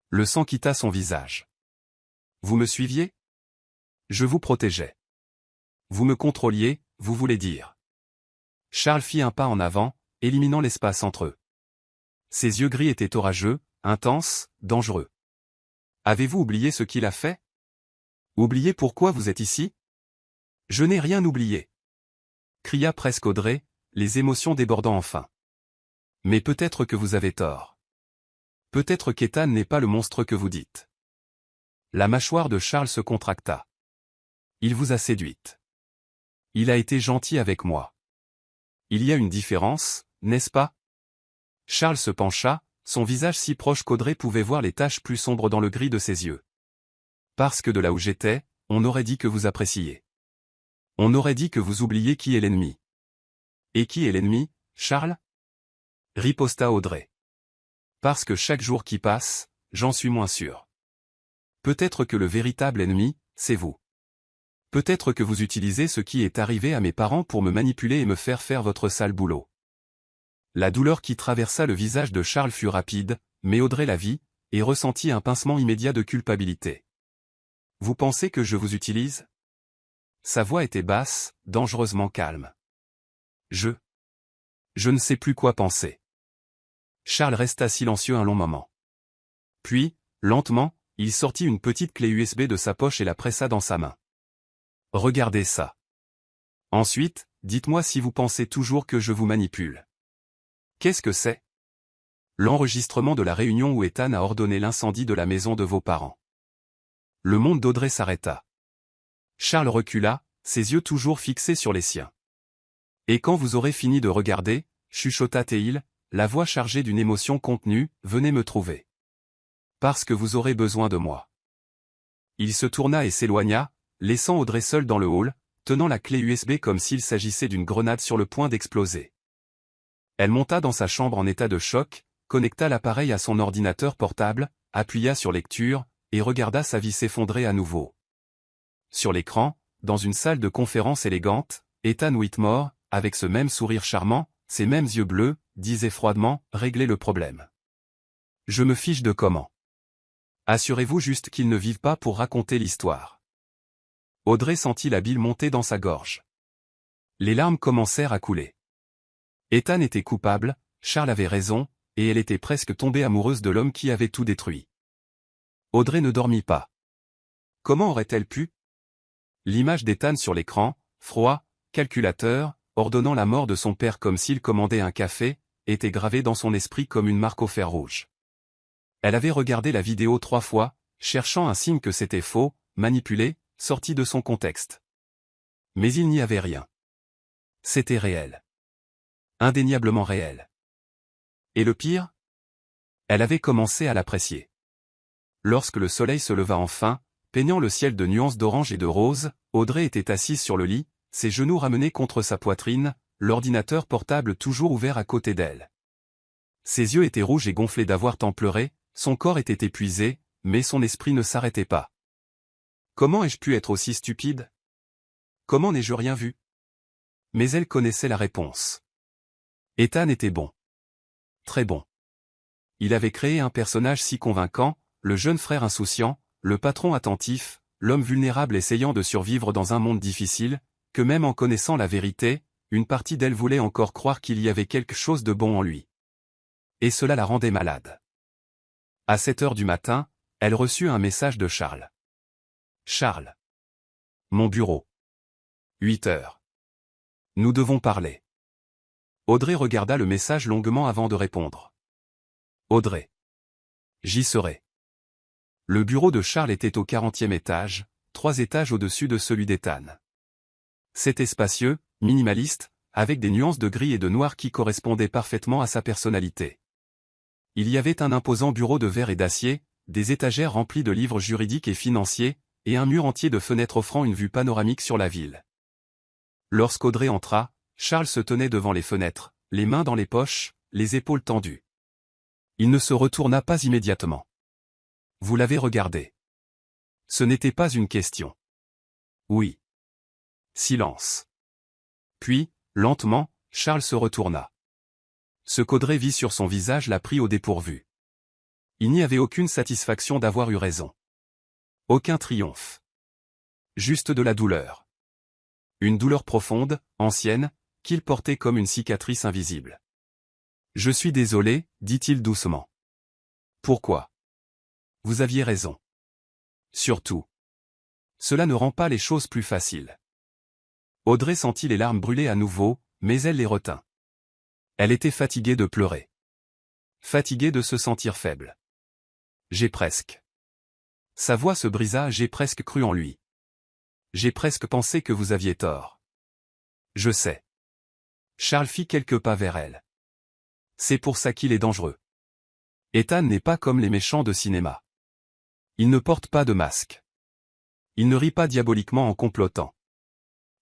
Le sang quitta son visage. Vous me suiviez ? Je vous protégeais. Vous me contrôliez, vous voulez dire. Charles fit un pas en avant, éliminant l'espace entre eux. Ses yeux gris étaient orageux, intenses, dangereux. Avez-vous oublié ce qu'il a fait ? Oublié pourquoi vous êtes ici ? Je n'ai rien oublié. Cria presque Audrey, les émotions débordant enfin. Mais peut-être que vous avez tort. Peut-être qu'Ethan n'est pas le monstre que vous dites. La mâchoire de Charles se contracta. Il vous a séduite. Il a été gentil avec moi. Il y a une différence, n'est-ce pas ? Charles se pencha, son visage si proche qu'Audrey pouvait voir les taches plus sombres dans le gris de ses yeux. Parce que de là où j'étais, on aurait dit que vous appréciez. On aurait dit que vous oubliez qui est l'ennemi. Et qui est l'ennemi, Charles? Riposta Audrey. Parce que chaque jour qui passe, j'en suis moins sûr. Peut-être que le véritable ennemi, c'est vous. Peut-être que vous utilisez ce qui est arrivé à mes parents pour me manipuler et me faire faire votre sale boulot. La douleur qui traversa le visage de Charles fut rapide, mais Audrey la vit, et ressentit un pincement immédiat de culpabilité. Vous pensez que je vous utilise? Sa voix était basse, dangereusement calme. Je ne sais plus quoi penser. Charles resta silencieux un long moment. Puis, lentement, il sortit une petite clé USB de sa poche et la pressa dans sa main. Regardez ça. Ensuite, dites-moi si vous pensez toujours que je vous manipule. Qu'est-ce que c'est? L'enregistrement de la réunion où Ethan a ordonné l'incendie de la maison de vos parents. Le monde d'Audrey s'arrêta. Charles recula, ses yeux toujours fixés sur les siens. Et quand vous aurez fini de regarder, chuchota Théil, la voix chargée d'une émotion contenue, venez me trouver. Parce que vous aurez besoin de moi. Il se tourna et s'éloigna, laissant Audrey seule dans le hall, tenant la clé USB comme s'il s'agissait d'une grenade sur le point d'exploser. Elle monta dans sa chambre en état de choc, connecta l'appareil à son ordinateur portable, appuya sur lecture, et regarda sa vie s'effondrer à nouveau. Sur l'écran, dans une salle de conférence élégante, Ethan Whitmore, avec ce même sourire charmant, ses mêmes yeux bleus, disait froidement, réglez le problème. Je me fiche de comment. Assurez-vous juste qu'ils ne vivent pas pour raconter l'histoire. Audrey sentit la bile monter dans sa gorge. Les larmes commencèrent à couler. Ethan était coupable, Charles avait raison, et elle était presque tombée amoureuse de l'homme qui avait tout détruit. Audrey ne dormit pas. Comment aurait-elle pu? L'image d'Ethan sur l'écran, froid, calculateur, ordonnant la mort de son père comme s'il commandait un café, était gravée dans son esprit comme une marque au fer rouge. Elle avait regardé la vidéo 3 fois, cherchant un signe que c'était faux, manipulé, sorti de son contexte. Mais il n'y avait rien. C'était réel. Indéniablement réel. Et le pire? Elle avait commencé à l'apprécier. Lorsque le soleil se leva enfin, peignant le ciel de nuances d'orange et de rose, Audrey était assise sur le lit, ses genoux ramenés contre sa poitrine, l'ordinateur portable toujours ouvert à côté d'elle. Ses yeux étaient rouges et gonflés d'avoir tant pleuré, son corps était épuisé, mais son esprit ne s'arrêtait pas. Comment ai-je pu être aussi stupide? Comment n'ai-je rien vu? Mais elle connaissait la réponse. Ethan était bon. Très bon. Il avait créé un personnage si convaincant, le jeune frère insouciant, le patron attentif, l'homme vulnérable essayant de survivre dans un monde difficile, que même en connaissant la vérité, une partie d'elle voulait encore croire qu'il y avait quelque chose de bon en lui. Et cela la rendait malade. À 7 heures du matin, elle reçut un message de Charles. Charles. Mon bureau. 8 heures. Nous devons parler. Audrey regarda le message longuement avant de répondre. Audrey. J'y serai. Le bureau de Charles était au 40e étage, 3 étages au-dessus de celui d'Ethan. C'était spacieux, minimaliste, avec des nuances de gris et de noir qui correspondaient parfaitement à sa personnalité. Il y avait un imposant bureau de verre et d'acier, des étagères remplies de livres juridiques et financiers, et un mur entier de fenêtres offrant une vue panoramique sur la ville. Lorsqu'Audrey entra, Charles se tenait devant les fenêtres, les mains dans les poches, les épaules tendues. Il ne se retourna pas immédiatement. Vous l'avez regardé. Ce n'était pas une question. Oui. Silence. Puis, lentement, Charles se retourna. Ce qu'Audrey vit sur son visage la prit au dépourvu. Il n'y avait aucune satisfaction d'avoir eu raison. Aucun triomphe. Juste de la douleur. Une douleur profonde, ancienne, qu'il portait comme une cicatrice invisible. Je suis désolé, dit-il doucement. Pourquoi? Vous aviez raison. Surtout. Cela ne rend pas les choses plus faciles. Audrey sentit les larmes brûler à nouveau, mais elle les retint. Elle était fatiguée de pleurer. Fatiguée de se sentir faible. J'ai presque. Sa voix se brisa, j'ai presque cru en lui. J'ai presque pensé que vous aviez tort. Je sais. Charles fit quelques pas vers elle. C'est pour ça qu'il est dangereux. Ethan n'est pas comme les méchants de cinéma. Il ne porte pas de masque. Il ne rit pas diaboliquement en complotant.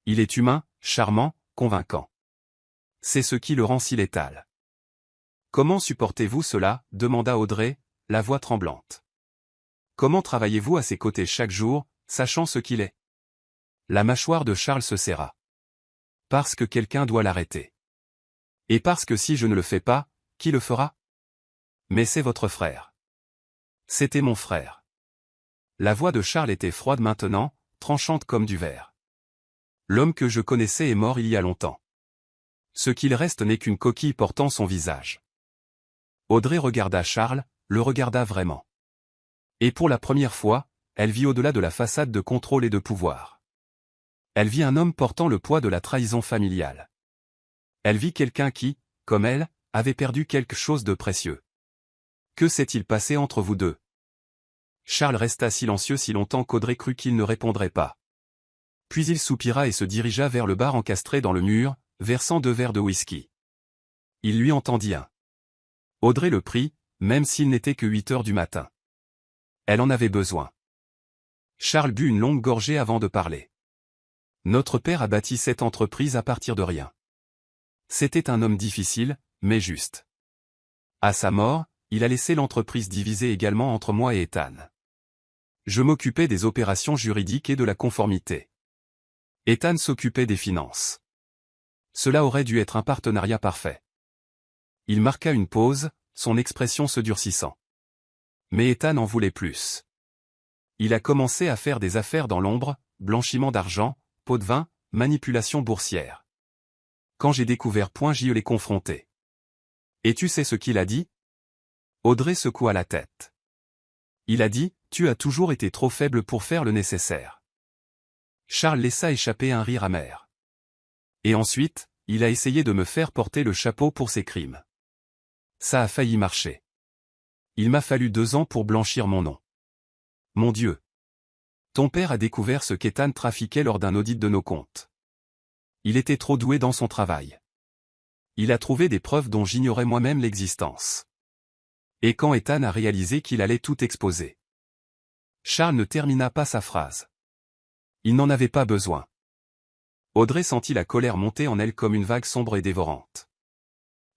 Il est humain, charmant, convaincant. C'est ce qui le rend si létal. Comment supportez-vous cela? Demanda Audrey, la voix tremblante. Comment travaillez-vous à ses côtés chaque jour, sachant ce qu'il est? La mâchoire de Charles se serra. Parce que quelqu'un doit l'arrêter. Et parce que si je ne le fais pas, qui le fera? Mais c'est votre frère. C'était mon frère. La voix de Charles était froide maintenant, tranchante comme du verre. L'homme que je connaissais est mort il y a longtemps. Ce qu'il reste n'est qu'une coquille portant son visage. Audrey regarda Charles, le regarda vraiment. Et pour la première fois, elle vit au-delà de la façade de contrôle et de pouvoir. Elle vit un homme portant le poids de la trahison familiale. Elle vit quelqu'un qui, comme elle, avait perdu quelque chose de précieux. Que s'est-il passé entre vous deux? Charles resta silencieux si longtemps qu'Audrey crut qu'il ne répondrait pas. Puis il soupira et se dirigea vers le bar encastré dans le mur, versant 2 verres de whisky. Il lui en tendit un. Audrey le prit, même s'il n'était que 8 heures du matin. Elle en avait besoin. Charles but une longue gorgée avant de parler. Notre père a bâti cette entreprise à partir de rien. C'était un homme difficile, mais juste. À sa mort, il a laissé l'entreprise divisée également entre moi et Ethan. Je m'occupais des opérations juridiques et de la conformité. Ethan s'occupait des finances. Cela aurait dû être un partenariat parfait. Il marqua une pause, son expression se durcissant. Mais Ethan en voulait plus. Il a commencé à faire des affaires dans l'ombre, blanchiment d'argent, pot de vin, manipulation boursière. Quand j'ai découvert je l'ai confronté. Et tu sais ce qu'il a dit? Audrey secoua la tête. Il a dit, tu as toujours été trop faible pour faire le nécessaire. Charles laissa échapper un rire amer. Et ensuite, il a essayé de me faire porter le chapeau pour ses crimes. Ça a failli marcher. Il m'a fallu 2 ans pour blanchir mon nom. Mon Dieu. Ton père a découvert ce qu'Ethan trafiquait lors d'un audit de nos comptes. Il était trop doué dans son travail. Il a trouvé des preuves dont j'ignorais moi-même l'existence. Et quand Ethan a réalisé qu'il allait tout exposer. Charles ne termina pas sa phrase. Il n'en avait pas besoin. Audrey sentit la colère monter en elle comme une vague sombre et dévorante.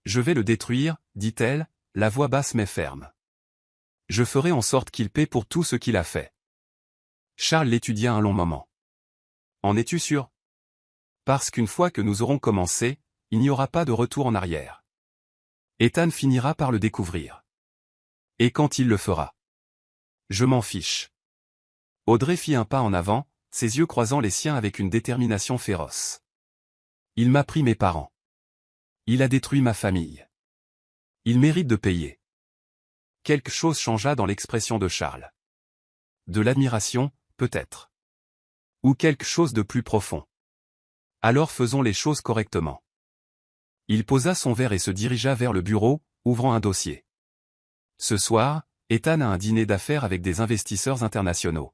Je vais le détruire, dit-elle, la voix basse mais ferme. Je ferai en sorte qu'il paie pour tout ce qu'il a fait. Charles l'étudia un long moment. En es-tu sûr? Parce qu'une fois que nous aurons commencé, il n'y aura pas de retour en arrière. Ethan finira par le découvrir. Et quand il le fera? Je m'en fiche. Audrey fit un pas en avant, ses yeux croisant les siens avec une détermination féroce. Il m'a pris mes parents. Il a détruit ma famille. Il mérite de payer. Quelque chose changea dans l'expression de Charles. De l'admiration, peut-être. Ou quelque chose de plus profond. Alors faisons les choses correctement. Il posa son verre et se dirigea vers le bureau, ouvrant un dossier. Ce soir, Ethan a un dîner d'affaires avec des investisseurs internationaux.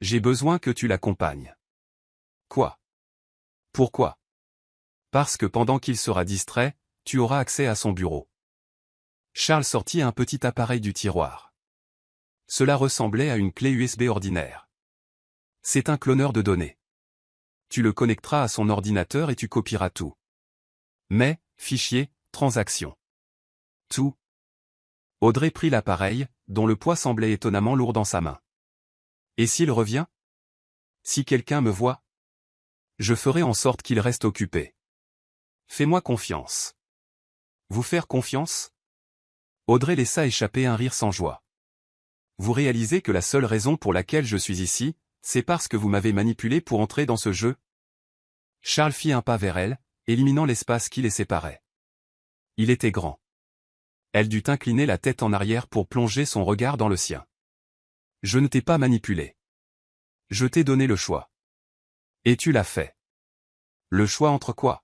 J'ai besoin que tu l'accompagnes. Quoi? Pourquoi? Parce que pendant qu'il sera distrait, tu auras accès à son bureau. Charles sortit un petit appareil du tiroir. Cela ressemblait à une clé USB ordinaire. C'est un cloneur de données. Tu le connecteras à son ordinateur et tu copieras tout. Mais, fichier, transaction. Tout. Audrey prit l'appareil, dont le poids semblait étonnamment lourd dans sa main. Et s'il revient? Si quelqu'un me voit? Je ferai en sorte qu'il reste occupé. Fais-moi confiance. Vous faire confiance? Audrey laissa échapper un rire sans joie. Vous réalisez que la seule raison pour laquelle je suis ici, c'est parce que vous m'avez manipulé pour entrer dans ce jeu? Charles fit un pas vers elle, éliminant l'espace qui les séparait. Il était grand. Elle dut incliner la tête en arrière pour plonger son regard dans le sien. Je ne t'ai pas manipulé. Je t'ai donné le choix. Et tu l'as fait. Le choix entre quoi?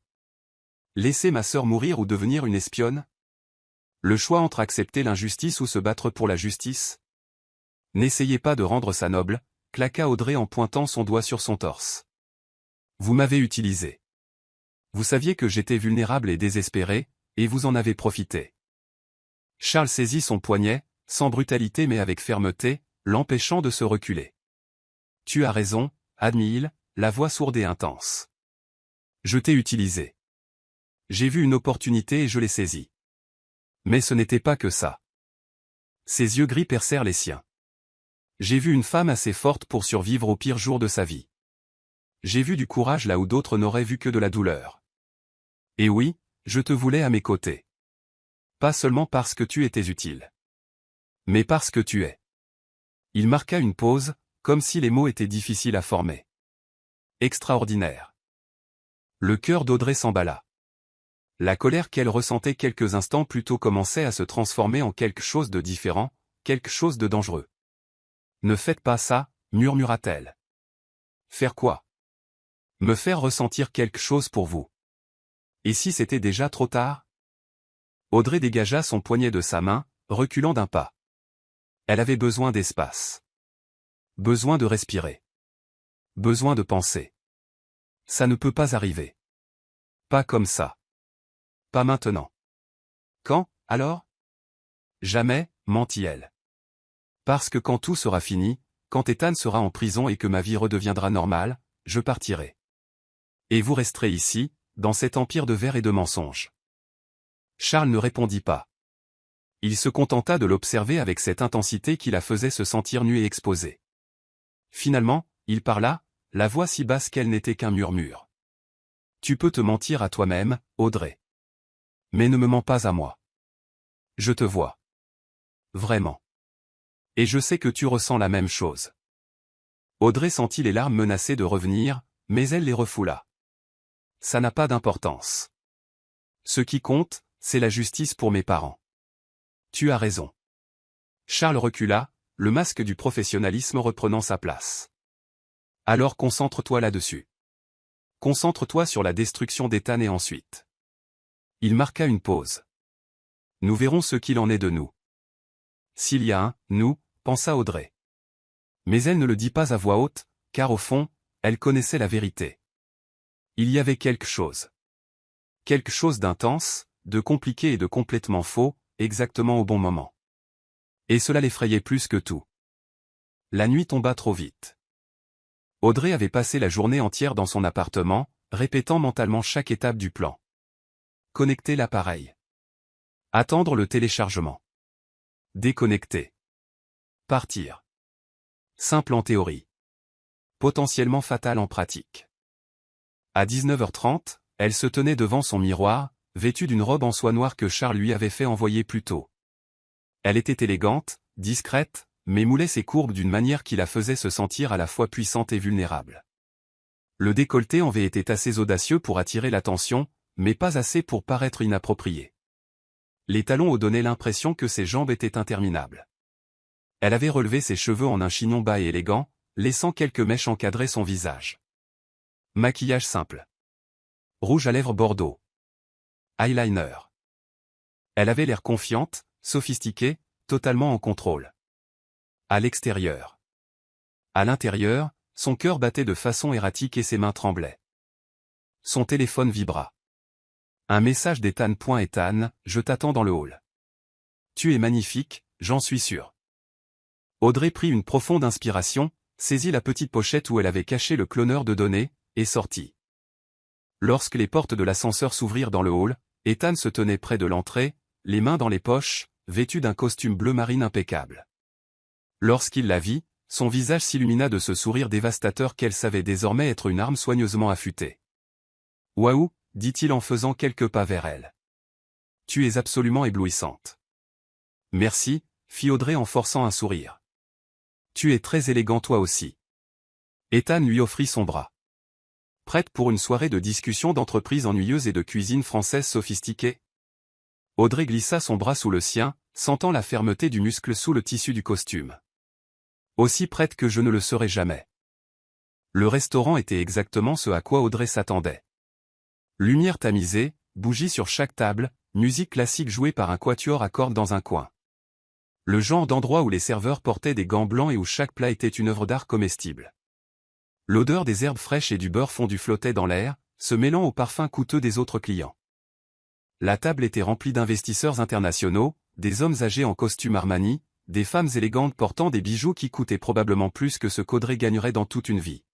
Laisser ma sœur mourir ou devenir une espionne? Le choix entre accepter l'injustice ou se battre pour la justice? N'essayez pas de rendre ça noble, claqua Audrey en pointant son doigt sur son torse. Vous m'avez utilisé. Vous saviez que j'étais vulnérable et désespéré, et vous en avez profité. Charles saisit son poignet, sans brutalité mais avec fermeté, l'empêchant de se reculer. Tu as raison, admit-il, la voix sourde et intense. Je t'ai utilisé. J'ai vu une opportunité et je l'ai saisie. Mais ce n'était pas que ça. Ses yeux gris percèrent les siens. J'ai vu une femme assez forte pour survivre au pire jour de sa vie. J'ai vu du courage là où d'autres n'auraient vu que de la douleur. Et oui, je te voulais à mes côtés. Pas seulement parce que tu étais utile. Mais parce que tu es. Il marqua une pause, comme si les mots étaient difficiles à former. Extraordinaire. Le cœur d'Audrey s'emballa. La colère qu'elle ressentait quelques instants plus tôt commençait à se transformer en quelque chose de différent, quelque chose de dangereux. Ne faites pas ça, murmura-t-elle. Faire quoi? Me faire ressentir quelque chose pour vous. Et si c'était déjà trop tard? Audrey dégagea son poignet de sa main, reculant d'un pas. Elle avait besoin d'espace. Besoin de respirer. Besoin de penser. Ça ne peut pas arriver. Pas comme ça. Pas maintenant. Quand, alors? Jamais, mentit-elle. Parce que quand tout sera fini, quand Ethan sera en prison et que ma vie redeviendra normale, je partirai. Et vous resterez ici, dans cet empire de verre et de mensonges. Charles ne répondit pas. Il se contenta de l'observer avec cette intensité qui la faisait se sentir nue et exposée. Finalement, il parla, la voix si basse qu'elle n'était qu'un murmure. Tu peux te mentir à toi-même, Audrey. Mais ne me mens pas à moi. Je te vois. Vraiment. Et je sais que tu ressens la même chose. Audrey sentit les larmes menacées de revenir, mais elle les refoula. Ça n'a pas d'importance. Ce qui compte, c'est la justice pour mes parents. Tu as raison. Charles recula, le masque du professionnalisme reprenant sa place. Alors concentre-toi là-dessus. Concentre-toi sur la destruction d'Ethan et ensuite. Il marqua une pause. Nous verrons ce qu'il en est de nous. S'il y a un « nous », pensa Audrey. Mais elle ne le dit pas à voix haute, car au fond, elle connaissait la vérité. Il y avait quelque chose. Quelque chose d'intense, de compliqué et de complètement faux, exactement au bon moment. Et cela l'effrayait plus que tout. La nuit tomba trop vite. Audrey avait passé la journée entière dans son appartement, répétant mentalement chaque étape du plan. Connecter l'appareil. Attendre le téléchargement. Déconnecter. Partir. Simple en théorie. Potentiellement fatal en pratique. À 19h30, elle se tenait devant son miroir, vêtue d'une robe en soie noire que Charles lui avait fait envoyer plus tôt. Elle était élégante, discrète, mais moulait ses courbes d'une manière qui la faisait se sentir à la fois puissante et vulnérable. Le décolleté en V était assez audacieux pour attirer l'attention, mais pas assez pour paraître inapproprié. Les talons hauts donnaient l'impression que ses jambes étaient interminables. Elle avait relevé ses cheveux en un chignon bas et élégant, laissant quelques mèches encadrer son visage. Maquillage simple. Rouge à lèvres bordeaux. Eyeliner. Elle avait l'air confiante, sophistiquée, totalement en contrôle. À l'extérieur. À l'intérieur, son cœur battait de façon erratique et ses mains tremblaient. Son téléphone vibra. Un message d'Ethan. Ethan, je t'attends dans le hall. Tu es magnifique, j'en suis sûr. Audrey prit une profonde inspiration, saisit la petite pochette où elle avait caché le cloneur de données, et sortit. Lorsque les portes de l'ascenseur s'ouvrirent dans le hall, Ethan se tenait près de l'entrée, les mains dans les poches, vêtu d'un costume bleu marine impeccable. Lorsqu'il la vit, son visage s'illumina de ce sourire dévastateur qu'elle savait désormais être une arme soigneusement affûtée. « Waouh !» dit-il en faisant quelques pas vers elle. « Tu es absolument éblouissante. »« Merci », fit Audrey en forçant un sourire. « Tu es très élégant toi aussi. » Ethan lui offrit son bras. Prête pour une soirée de discussion d'entreprise ennuyeuse et de cuisine française sophistiquée? Audrey glissa son bras sous le sien, sentant la fermeté du muscle sous le tissu du costume. Aussi prête que je ne le serai jamais. Le restaurant était exactement ce à quoi Audrey s'attendait. Lumière tamisée, bougies sur chaque table, musique classique jouée par un quatuor à cordes dans un coin. Le genre d'endroit où les serveurs portaient des gants blancs et où chaque plat était une œuvre d'art comestible. L'odeur des herbes fraîches et du beurre fondu flottait dans l'air, se mêlant au parfum coûteux des autres clients. La table était remplie d'investisseurs internationaux, des hommes âgés en costume Armani, des femmes élégantes portant des bijoux qui coûtaient probablement plus que ce qu'Audrey gagnerait dans toute une vie.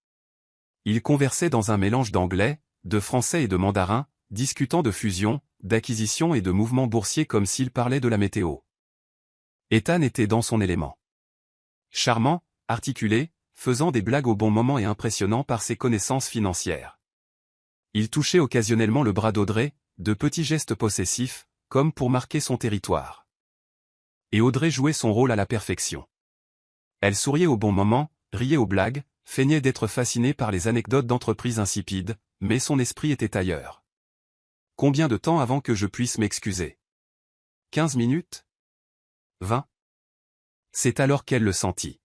Ils conversaient dans un mélange d'anglais, de français et de mandarin, discutant de fusion, d'acquisition et de mouvements boursiers comme s'ils parlaient de la météo. Ethan était dans son élément. Charmant, articulé, faisant des blagues au bon moment et impressionnant par ses connaissances financières. Il touchait occasionnellement le bras d'Audrey, de petits gestes possessifs, comme pour marquer son territoire. Et Audrey jouait son rôle à la perfection. Elle souriait au bon moment, riait aux blagues, feignait d'être fascinée par les anecdotes d'entreprise insipides, mais son esprit était ailleurs. Combien de temps avant que je puisse m'excuser? 15 minutes? 20? C'est alors qu'elle le sentit.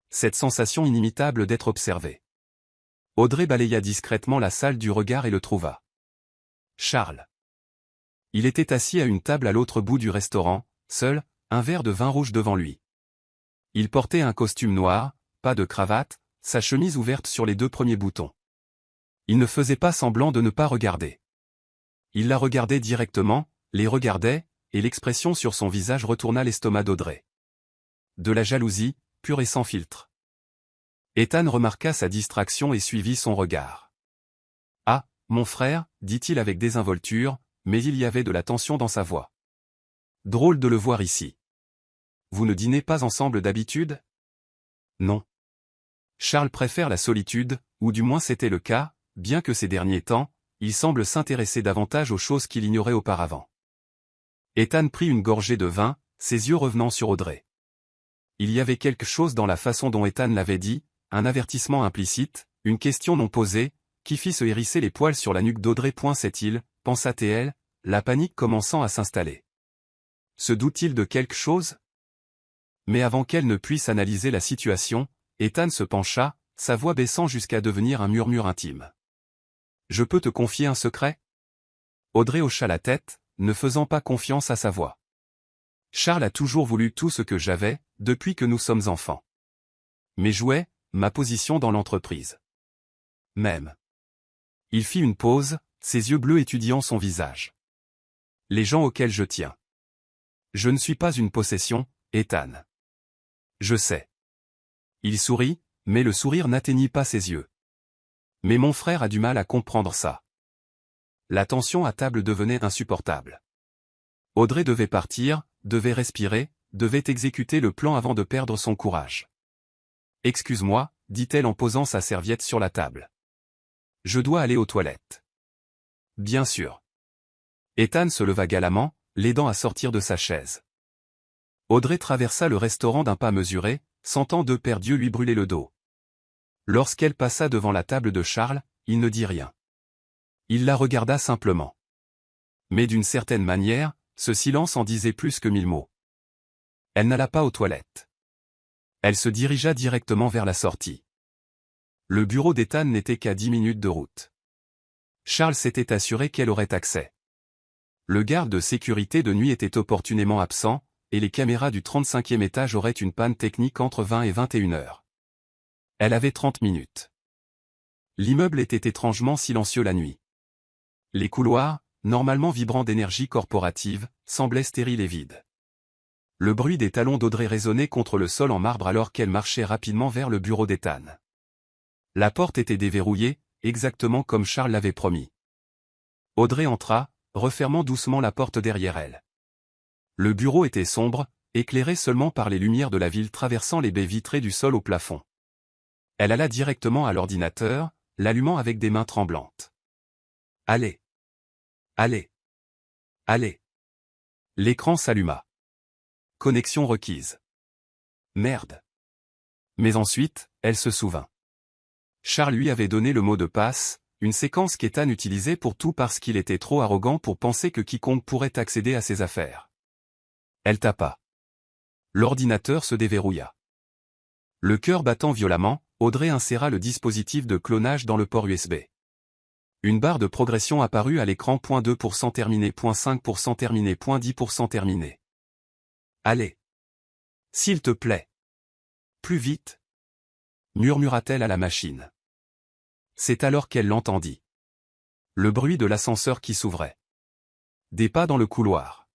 Cette sensation inimitable d'être observée. Audrey balaya discrètement la salle du regard et le trouva. Charles. Il était assis à une table à l'autre bout du restaurant, seul, un verre de vin rouge devant lui. Il portait un costume noir, pas de cravate, sa chemise ouverte sur les 2 premiers boutons. Il ne faisait pas semblant de ne pas regarder. Il la regardait directement, les regardait, et l'expression sur son visage retourna l'estomac d'Audrey. De la jalousie, pure et sans filtre. Ethan remarqua sa distraction et suivit son regard. « Ah, mon frère, dit-il avec désinvolture, mais il y avait de la tension dans sa voix. Drôle de le voir ici. Vous ne dînez pas ensemble d'habitude? Non. Charles préfère la solitude, ou du moins c'était le cas, bien que ces derniers temps, il semble s'intéresser davantage aux choses qu'il ignorait auparavant. Ethan prit une gorgée de vin, ses yeux revenant sur Audrey. Il y avait quelque chose dans la façon dont Ethan l'avait dit, un avertissement implicite, une question non posée, qui fit se hérisser les poils sur la nuque d'Audrey. Sait-il, pensa-t-elle, la panique commençant à s'installer. Se doute-t-il de quelque chose? Mais avant qu'elle ne puisse analyser la situation, Ethan se pencha, sa voix baissant jusqu'à devenir un murmure intime. « Je peux te confier un secret ?» Audrey hocha la tête, ne faisant pas confiance à sa voix. « Charles a toujours voulu tout ce que j'avais, depuis que nous sommes enfants. Mes jouets, ma position dans l'entreprise. Même. » Il fit une pause, ses yeux bleus étudiant son visage. « Les gens auxquels je tiens. Je ne suis pas une possession, Ethan. Je sais. » Il sourit, mais le sourire n'atteignit pas ses yeux. Mais mon frère a du mal à comprendre ça. La tension à table devenait insupportable. Audrey devait partir, devait respirer, devait exécuter le plan avant de perdre son courage. « Excuse-moi, dit-elle en posant sa serviette sur la table. Je dois aller aux toilettes. » Bien sûr. Ethan se leva galamment, l'aidant à sortir de sa chaise. Audrey traversa le restaurant d'un pas mesuré, sentant 2 paires d'yeux lui brûler le dos. Lorsqu'elle passa devant la table de Charles, il ne dit rien. Il la regarda simplement. Mais d'une certaine manière, ce silence en disait plus que 1000 mots. Elle n'alla pas aux toilettes. Elle se dirigea directement vers la sortie. Le bureau d'Ethan n'était qu'à 10 minutes de route. Charles s'était assuré qu'elle aurait accès. Le garde de sécurité de nuit était opportunément absent, et les caméras du 35e étage auraient une panne technique entre 20 et 21 heures. Elle avait 30 minutes. L'immeuble était étrangement silencieux la nuit. Les couloirs, normalement vibrants d'énergie corporative, semblaient stériles et vides. Le bruit des talons d'Audrey résonnait contre le sol en marbre alors qu'elle marchait rapidement vers le bureau d'Ethan. La porte était déverrouillée, exactement comme Charles l'avait promis. Audrey entra, refermant doucement la porte derrière elle. Le bureau était sombre, éclairé seulement par les lumières de la ville traversant les baies vitrées du sol au plafond. Elle alla directement à l'ordinateur, l'allumant avec des mains tremblantes. « Allez. Allez. Allez. » L'écran s'alluma. Connexion requise. Merde. Mais ensuite, elle se souvint. Charles lui avait donné le mot de passe, une séquence qu'Ethan utilisait pour tout parce qu'il était trop arrogant pour penser que quiconque pourrait accéder à ses affaires. Elle tapa. L'ordinateur se déverrouilla. Le cœur battant violemment, Audrey inséra le dispositif de clonage dans le port USB. Une barre de progression apparut à l'écran. 2% terminé, 5% terminé, 10% terminé. Allez. S'il te plaît. Plus vite. Murmura-t-elle à la machine. C'est alors qu'elle l'entendit. Le bruit de l'ascenseur qui s'ouvrait. Des pas dans le couloir.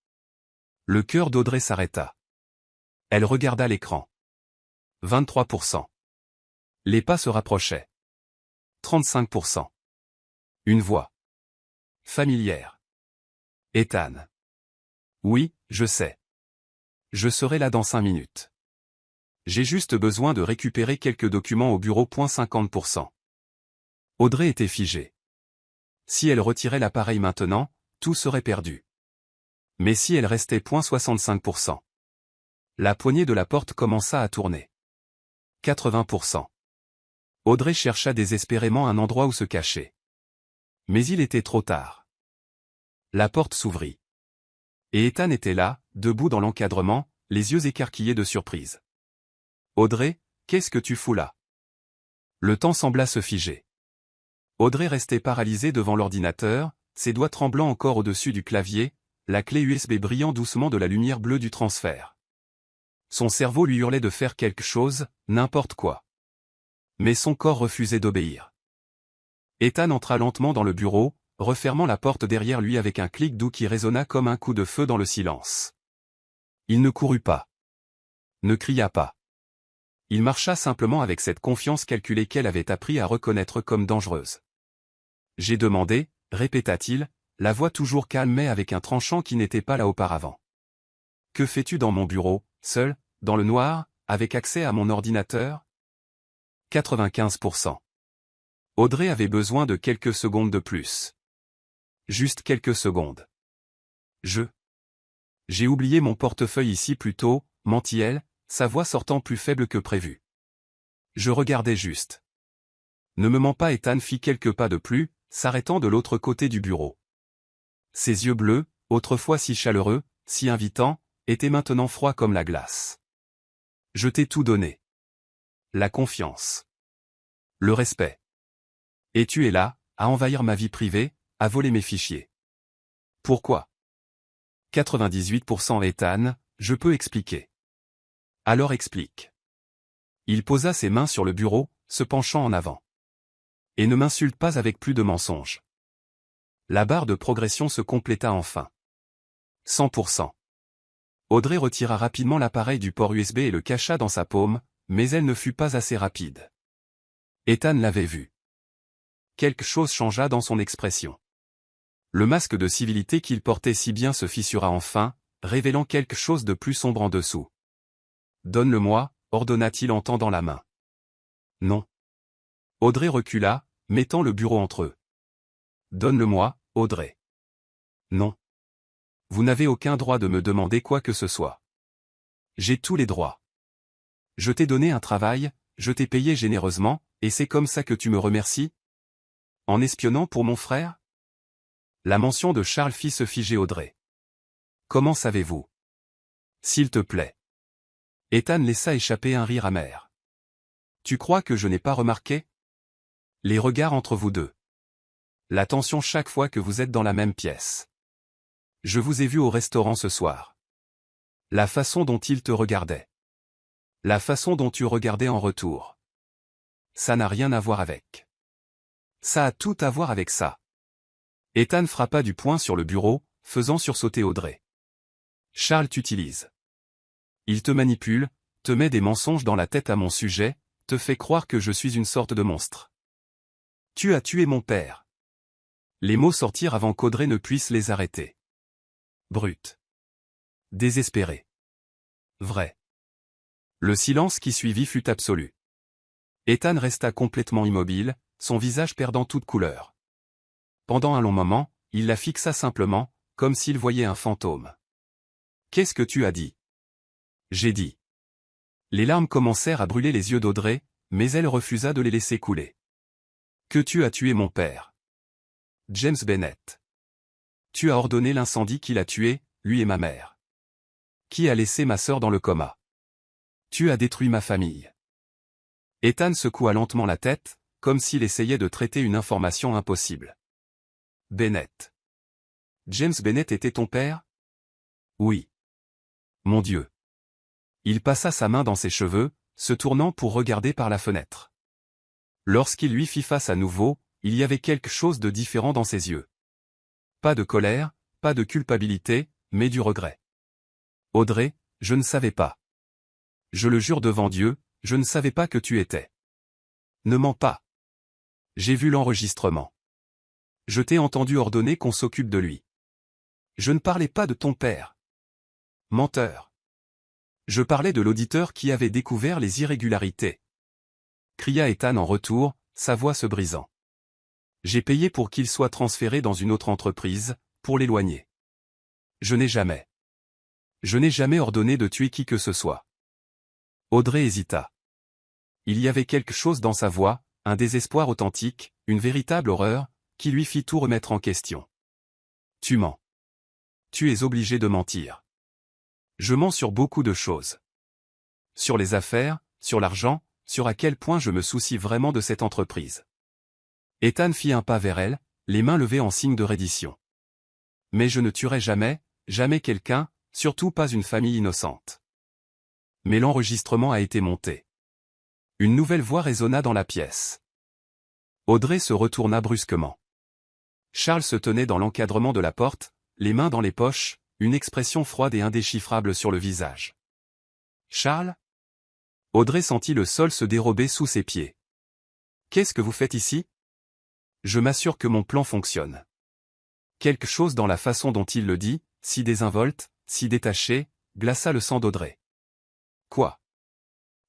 Le cœur d'Audrey s'arrêta. Elle regarda l'écran. 23%. Les pas se rapprochaient. 35%. Une voix familière. Ethan. Oui, je sais. Je serai là dans 5 minutes. J'ai juste besoin de récupérer quelques documents au bureau. 50%. Audrey était figée. Si elle retirait l'appareil maintenant, tout serait perdu. Mais si elle restait. 65%. La poignée de la porte commença à tourner. 80%. Audrey chercha désespérément un endroit où se cacher. Mais il était trop tard. La porte s'ouvrit. Et Ethan était là, debout dans l'encadrement, les yeux écarquillés de surprise. Audrey, qu'est-ce que tu fous là? Le temps sembla se figer. Audrey restait paralysée devant l'ordinateur, ses doigts tremblant encore au-dessus du clavier, la clé USB brillant doucement de la lumière bleue du transfert. Son cerveau lui hurlait de faire quelque chose, n'importe quoi. Mais son corps refusait d'obéir. Ethan entra lentement dans le bureau, refermant la porte derrière lui avec un clic doux qui résonna comme un coup de feu dans le silence. Il ne courut pas. Ne cria pas. Il marcha simplement avec cette confiance calculée qu'elle avait appris à reconnaître comme dangereuse. J'ai demandé, répéta-t-il, la voix toujours calme mais avec un tranchant qui n'était pas là auparavant. Que fais-tu dans mon bureau, seul, dans le noir, avec accès à mon ordinateur? 95%. Audrey avait besoin de quelques secondes de plus. Juste quelques secondes. J'ai oublié mon portefeuille ici plus tôt, mentit-elle, sa voix sortant plus faible que prévu. Je regardais juste. Ne me mens pas. Ethan fit quelques pas de plus, s'arrêtant de l'autre côté du bureau. Ses yeux bleus, autrefois si chaleureux, si invitants, étaient maintenant froids comme la glace. Je t'ai tout donné. La confiance. Le respect. Et tu es là, à envahir ma vie privée, à voler mes fichiers. Pourquoi? 98% Ethan, je peux expliquer. Alors explique. Il posa ses mains sur le bureau, se penchant en avant. Et ne m'insulte pas avec plus de mensonges. La barre de progression se compléta enfin. 100%. Audrey retira rapidement l'appareil du port USB et le cacha dans sa paume, mais elle ne fut pas assez rapide. Ethan l'avait vu. Quelque chose changea dans son expression. Le masque de civilité qu'il portait si bien se fissura enfin, révélant quelque chose de plus sombre en dessous. Donne-le-moi, ordonna-t-il en tendant la main. Non. Audrey recula, mettant le bureau entre eux. Donne-le-moi, Audrey. Non. Vous n'avez aucun droit de me demander quoi que ce soit. J'ai tous les droits. Je t'ai donné un travail, je t'ai payé généreusement, et c'est comme ça que tu me remercies? En espionnant pour mon frère? La mention de Charles fit se figer Audrey. Comment savez-vous? S'il te plaît. Ethan laissa échapper un rire amer. Tu crois que je n'ai pas remarqué? Les regards entre vous deux. La tension chaque fois que vous êtes dans la même pièce. Je vous ai vu au restaurant ce soir. La façon dont il te regardait. La façon dont tu regardais en retour. Ça n'a rien à voir avec. Ça a tout à voir avec ça. Ethan frappa du poing sur le bureau, faisant sursauter Audrey. Charles t'utilise. Il te manipule, te met des mensonges dans la tête à mon sujet, te fait croire que je suis une sorte de monstre. Tu as tué mon père. Les mots sortirent avant qu'Audrey ne puisse les arrêter. Brut. Désespéré. Vrai. Le silence qui suivit fut absolu. Ethan resta complètement immobile, son visage perdant toute couleur. Pendant un long moment, il la fixa simplement, comme s'il voyait un fantôme. Qu'est-ce que tu as dit? J'ai dit. Les larmes commencèrent à brûler les yeux d'Audrey, mais elle refusa de les laisser couler. Que tu as tué mon père. James Bennett. Tu as ordonné l'incendie qui l'a tué, lui et ma mère. Qui a laissé ma sœur dans le coma. Tu as détruit ma famille. Ethan secoua lentement la tête, comme s'il essayait de traiter une information impossible. Bennett. James Bennett était ton père? Oui. Mon Dieu. Il passa sa main dans ses cheveux, se tournant pour regarder par la fenêtre. Lorsqu'il lui fit face à nouveau, il y avait quelque chose de différent dans ses yeux. Pas de colère, pas de culpabilité, mais du regret. Audrey, je ne savais pas. Je le jure devant Dieu, je ne savais pas que tu étais. Ne mens pas. J'ai vu l'enregistrement. Je t'ai entendu ordonner qu'on s'occupe de lui. Je ne parlais pas de ton père. Menteur. Je parlais de l'auditeur qui avait découvert les irrégularités. Cria Ethan en retour, sa voix se brisant. J'ai payé pour qu'il soit transféré dans une autre entreprise, pour l'éloigner. Je n'ai jamais ordonné de tuer qui que ce soit. Audrey hésita. Il y avait quelque chose dans sa voix, un désespoir authentique, une véritable horreur, qui lui fit tout remettre en question. Tu mens. Tu es obligé de mentir. Je mens sur beaucoup de choses. Sur les affaires, sur l'argent, sur à quel point je me soucie vraiment de cette entreprise. Ethan fit un pas vers elle, les mains levées en signe de reddition. Mais je ne tuerai jamais, jamais quelqu'un, surtout pas une famille innocente. Mais l'enregistrement a été monté. Une nouvelle voix résonna dans la pièce. Audrey se retourna brusquement. Charles se tenait dans l'encadrement de la porte, les mains dans les poches, une expression froide et indéchiffrable sur le visage. Charles ? Audrey sentit le sol se dérober sous ses pieds. Qu'est-ce que vous faites ici ? Je m'assure que mon plan fonctionne. Quelque chose dans la façon dont il le dit, si désinvolte, si détaché, glaça le sang d'Audrey. Quoi ?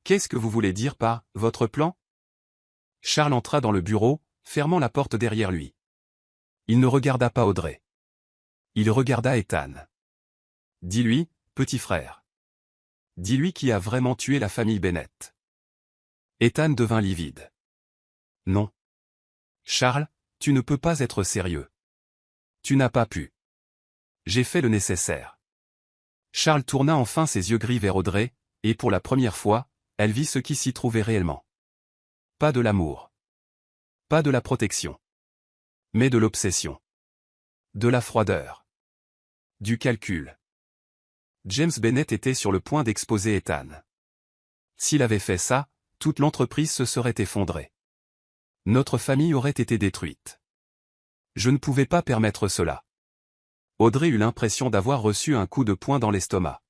Qu'est-ce que vous voulez dire par « votre plan » ? Charles entra dans le bureau, fermant la porte derrière lui. Il ne regarda pas Audrey. Il regarda Ethan. Dis-lui, petit frère. Dis-lui qui a vraiment tué la famille Bennett. Ethan devint livide. Non. Charles, tu ne peux pas être sérieux. Tu n'as pas pu. J'ai fait le nécessaire. Charles tourna enfin ses yeux gris vers Audrey, et pour la première fois, elle vit ce qui s'y trouvait réellement. Pas de l'amour. Pas de la protection. Mais de l'obsession. De la froideur. Du calcul. James Bennett était sur le point d'exposer Ethan. S'il avait fait ça, toute l'entreprise se serait effondrée. Notre famille aurait été détruite. Je ne pouvais pas permettre cela. Audrey eut l'impression d'avoir reçu un coup de poing dans l'estomac.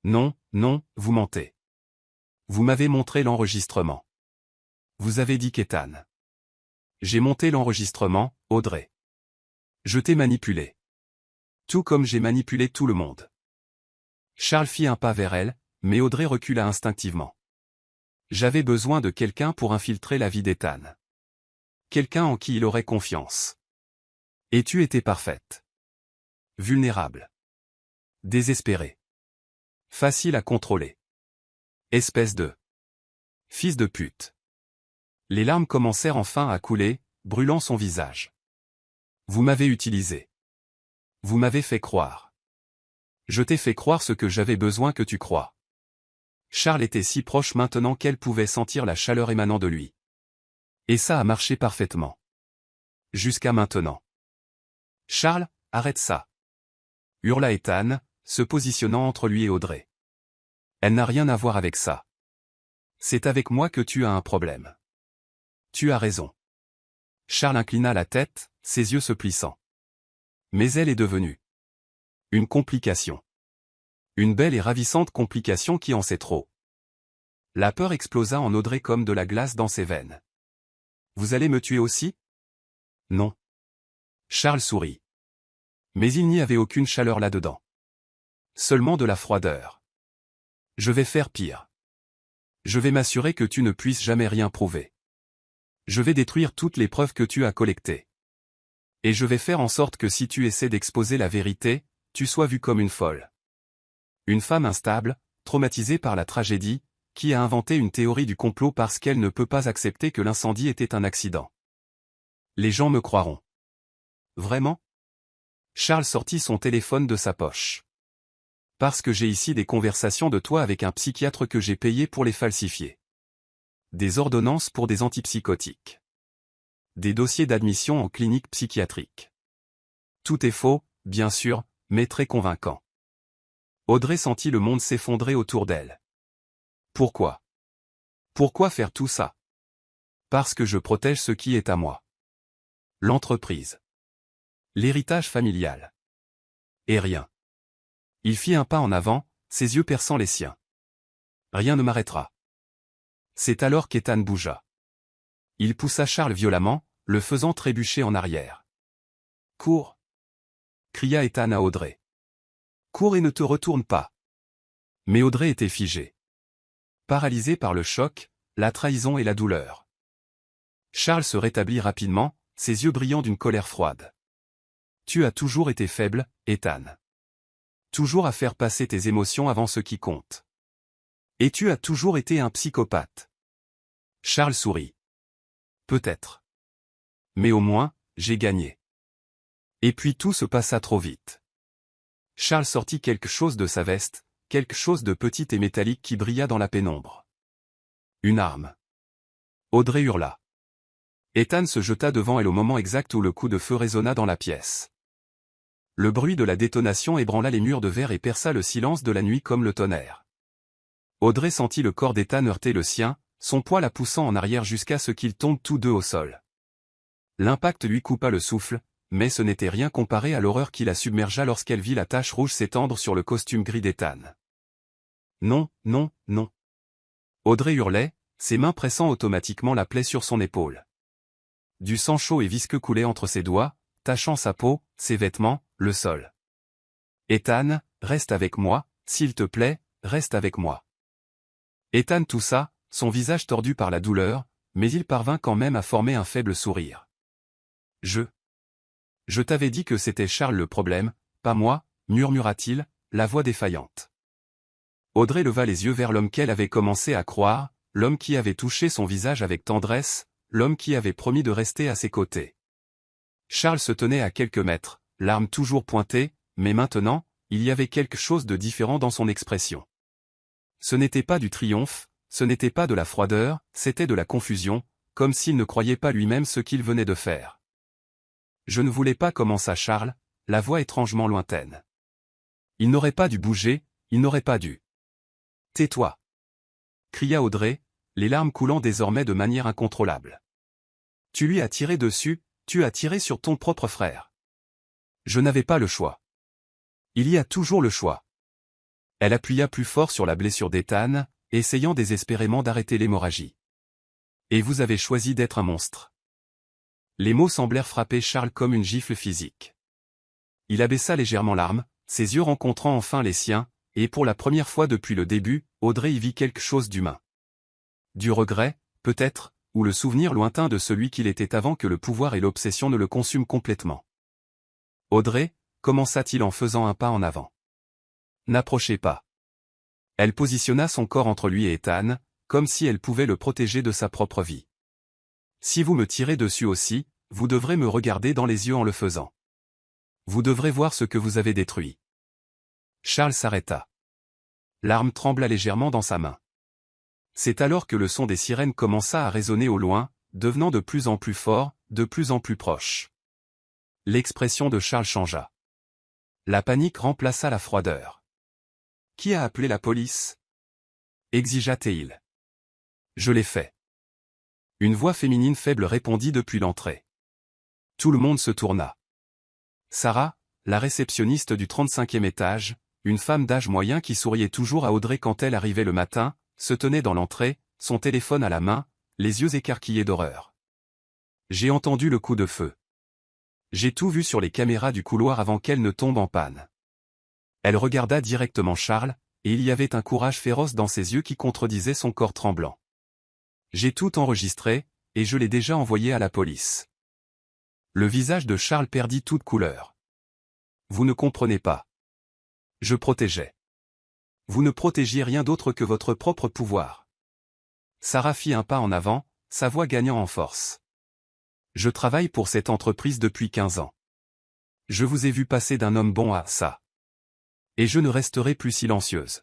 Non, non, vous mentez. Vous m'avez montré l'enregistrement. Vous avez dit qu'Ethan. J'ai monté l'enregistrement, Audrey. Je t'ai manipulé. Tout comme j'ai manipulé tout le monde. Charles fit un pas vers elle, mais Audrey recula instinctivement. J'avais besoin de quelqu'un pour infiltrer la vie d'Ethan. Quelqu'un en qui il aurait confiance. Et tu étais parfaite. Vulnérable. Désespérée. Facile à contrôler. Espèce de fils de pute. Les larmes commencèrent enfin à couler, brûlant son visage. Vous m'avez utilisé. Vous m'avez fait croire. Je t'ai fait croire ce que j'avais besoin que tu crois. Charles était si proche maintenant qu'elle pouvait sentir la chaleur émanant de lui. Et ça a marché parfaitement. Jusqu'à maintenant. Charles, arrête ça. Hurla Ethan, se positionnant entre lui et Audrey. Elle n'a rien à voir avec ça. C'est avec moi que tu as un problème. Tu as raison. Charles inclina la tête, ses yeux se plissant. Mais elle est devenue une complication. Une belle et ravissante complication qui en sait trop. La peur explosa en Audrey comme de la glace dans ses veines. Vous allez me tuer aussi ? Non. Charles sourit. Mais il n'y avait aucune chaleur là-dedans. Seulement de la froideur. Je vais faire pire. Je vais m'assurer que tu ne puisses jamais rien prouver. Je vais détruire toutes les preuves que tu as collectées. Et je vais faire en sorte que si tu essaies d'exposer la vérité, tu sois vue comme une folle. Une femme instable, traumatisée par la tragédie, qui a inventé une théorie du complot parce qu'elle ne peut pas accepter que l'incendie était un accident. Les gens me croiront. Vraiment ? Charles sortit son téléphone de sa poche. Parce que j'ai ici des conversations de toi avec un psychiatre que j'ai payé pour les falsifier. Des ordonnances pour des antipsychotiques. Des dossiers d'admission en clinique psychiatrique. Tout est faux, bien sûr, mais très convaincant. Audrey sentit le monde s'effondrer autour d'elle. Pourquoi ? Pourquoi faire tout ça ? Parce que je protège ce qui est à moi. L'entreprise. L'héritage familial. Et rien. Il fit un pas en avant, ses yeux perçant les siens. Rien ne m'arrêtera. C'est alors qu'Ethan bougea. Il poussa Charles violemment, le faisant trébucher en arrière. « Cours !» cria Ethan à Audrey. « Cours et ne te retourne pas !» Mais Audrey était figée. Paralysée par le choc, la trahison et la douleur. Charles se rétablit rapidement, ses yeux brillant d'une colère froide. « Tu as toujours été faible, Ethan. Toujours à faire passer tes émotions avant ce qui compte. Et tu as toujours été un psychopathe. » Charles sourit. « Peut-être. Mais au moins, j'ai gagné. » Et puis tout se passa trop vite. Charles sortit quelque chose de sa veste, quelque chose de petit et métallique qui brilla dans la pénombre. Une arme. Audrey hurla. Ethan se jeta devant elle au moment exact où le coup de feu résonna dans la pièce. Le bruit de la détonation ébranla les murs de verre et perça le silence de la nuit comme le tonnerre. Audrey sentit le corps d'Ethan heurter le sien, son poids la poussant en arrière jusqu'à ce qu'ils tombent tous deux au sol. L'impact lui coupa le souffle, mais ce n'était rien comparé à l'horreur qui la submergea lorsqu'elle vit la tache rouge s'étendre sur le costume gris d'Ethan. Non, non, non. Audrey hurlait, ses mains pressant automatiquement la plaie sur son épaule. Du sang chaud et visqueux coulait entre ses doigts, tachant sa peau, ses vêtements, le sol. Ethan, reste avec moi, s'il te plaît, reste avec moi. Ethan toussa, son visage tordu par la douleur, mais il parvint quand même à former un faible sourire. Je t'avais dit que c'était Charles le problème, pas moi, murmura-t-il, la voix défaillante. Audrey leva les yeux vers l'homme qu'elle avait commencé à croire, l'homme qui avait touché son visage avec tendresse, l'homme qui avait promis de rester à ses côtés. Charles se tenait à quelques mètres, l'arme toujours pointée, mais maintenant, il y avait quelque chose de différent dans son expression. Ce n'était pas du triomphe, ce n'était pas de la froideur, c'était de la confusion, comme s'il ne croyait pas lui-même ce qu'il venait de faire. Je ne voulais pas, commença Charles, la voix étrangement lointaine. Il n'aurait pas dû bouger, il n'aurait pas dû. Tais-toi, cria Audrey, les larmes coulant désormais de manière incontrôlable. Tu lui as tiré dessus, tu as tiré sur ton propre frère. Je n'avais pas le choix. Il y a toujours le choix. Elle appuya plus fort sur la blessure d'Ethan, essayant désespérément d'arrêter l'hémorragie. Et vous avez choisi d'être un monstre. Les mots semblèrent frapper Charles comme une gifle physique. Il abaissa légèrement l'arme, ses yeux rencontrant enfin les siens, et pour la première fois depuis le début, Audrey y vit quelque chose d'humain. Du regret, peut-être, ou le souvenir lointain de celui qu'il était avant que le pouvoir et l'obsession ne le consument complètement. Audrey, commença-t-il en faisant un pas en avant. N'approchez pas. Elle positionna son corps entre lui et Ethan, comme si elle pouvait le protéger de sa propre vie. Si vous me tirez dessus aussi, vous devrez me regarder dans les yeux en le faisant. Vous devrez voir ce que vous avez détruit. Charles s'arrêta. L'arme trembla légèrement dans sa main. C'est alors que le son des sirènes commença à résonner au loin, devenant de plus en plus fort, de plus en plus proche. L'expression de Charles changea. La panique remplaça la froideur. « Qui a appelé la police ?» exigea-t-il. « Je l'ai fait. » Une voix féminine faible répondit depuis l'entrée. Tout le monde se tourna. Sarah, la réceptionniste du 35e étage, une femme d'âge moyen qui souriait toujours à Audrey quand elle arrivait le matin, se tenait dans l'entrée, son téléphone à la main, les yeux écarquillés d'horreur. J'ai entendu le coup de feu. J'ai tout vu sur les caméras du couloir avant qu'elle ne tombe en panne. Elle regarda directement Charles, et il y avait un courage féroce dans ses yeux qui contredisait son corps tremblant. J'ai tout enregistré, et je l'ai déjà envoyé à la police. Le visage de Charles perdit toute couleur. Vous ne comprenez pas. Je protégeais. Vous ne protégiez rien d'autre que votre propre pouvoir. Sarah fit un pas en avant, sa voix gagnant en force. Je travaille pour cette entreprise depuis 15 ans. Je vous ai vu passer d'un homme bon à ça. Et je ne resterai plus silencieuse.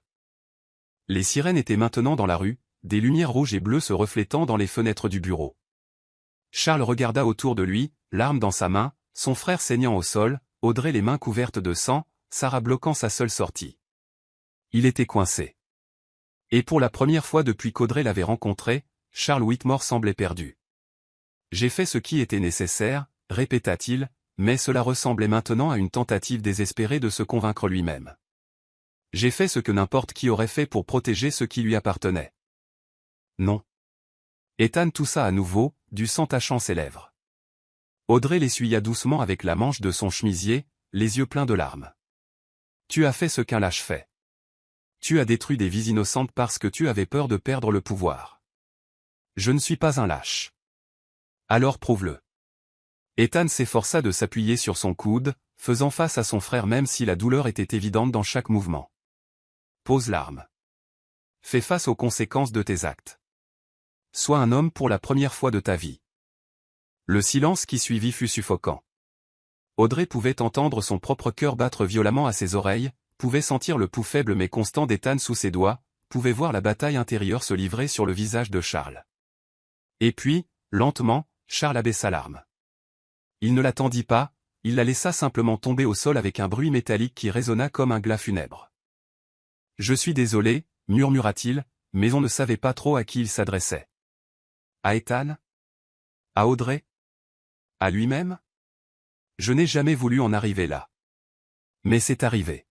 Les sirènes étaient maintenant dans la rue, des lumières rouges et bleues se reflétant dans les fenêtres du bureau. Charles regarda autour de lui, l'arme dans sa main, son frère saignant au sol, Audrey les mains couvertes de sang, Sarah bloquant sa seule sortie. Il était coincé. Et pour la première fois depuis qu'Audrey l'avait rencontré, Charles Whitmore semblait perdu. J'ai fait ce qui était nécessaire, répéta-t-il, mais cela ressemblait maintenant à une tentative désespérée de se convaincre lui-même. J'ai fait ce que n'importe qui aurait fait pour protéger ce qui lui appartenait. Non. Ethan toussa à nouveau, du sang tachant ses lèvres. Audrey l'essuya doucement avec la manche de son chemisier, les yeux pleins de larmes. Tu as fait ce qu'un lâche fait. Tu as détruit des vies innocentes parce que tu avais peur de perdre le pouvoir. Je ne suis pas un lâche. Alors prouve-le. Ethan s'efforça de s'appuyer sur son coude, faisant face à son frère même si la douleur était évidente dans chaque mouvement. Pose l'arme. Fais face aux conséquences de tes actes. Sois un homme pour la première fois de ta vie. Le silence qui suivit fut suffocant. Audrey pouvait entendre son propre cœur battre violemment à ses oreilles, pouvait sentir le pouls faible mais constant d'Ethan sous ses doigts, pouvait voir la bataille intérieure se livrer sur le visage de Charles. Et puis, lentement, Charles abaissa l'arme. Il ne l'attendit pas, il la laissa simplement tomber au sol avec un bruit métallique qui résonna comme un glas funèbre. « Je suis désolé », murmura-t-il, mais on ne savait pas trop à qui il s'adressait. À Ethan? À Audrey? À lui-même? Je n'ai jamais voulu en arriver là. Mais c'est arrivé.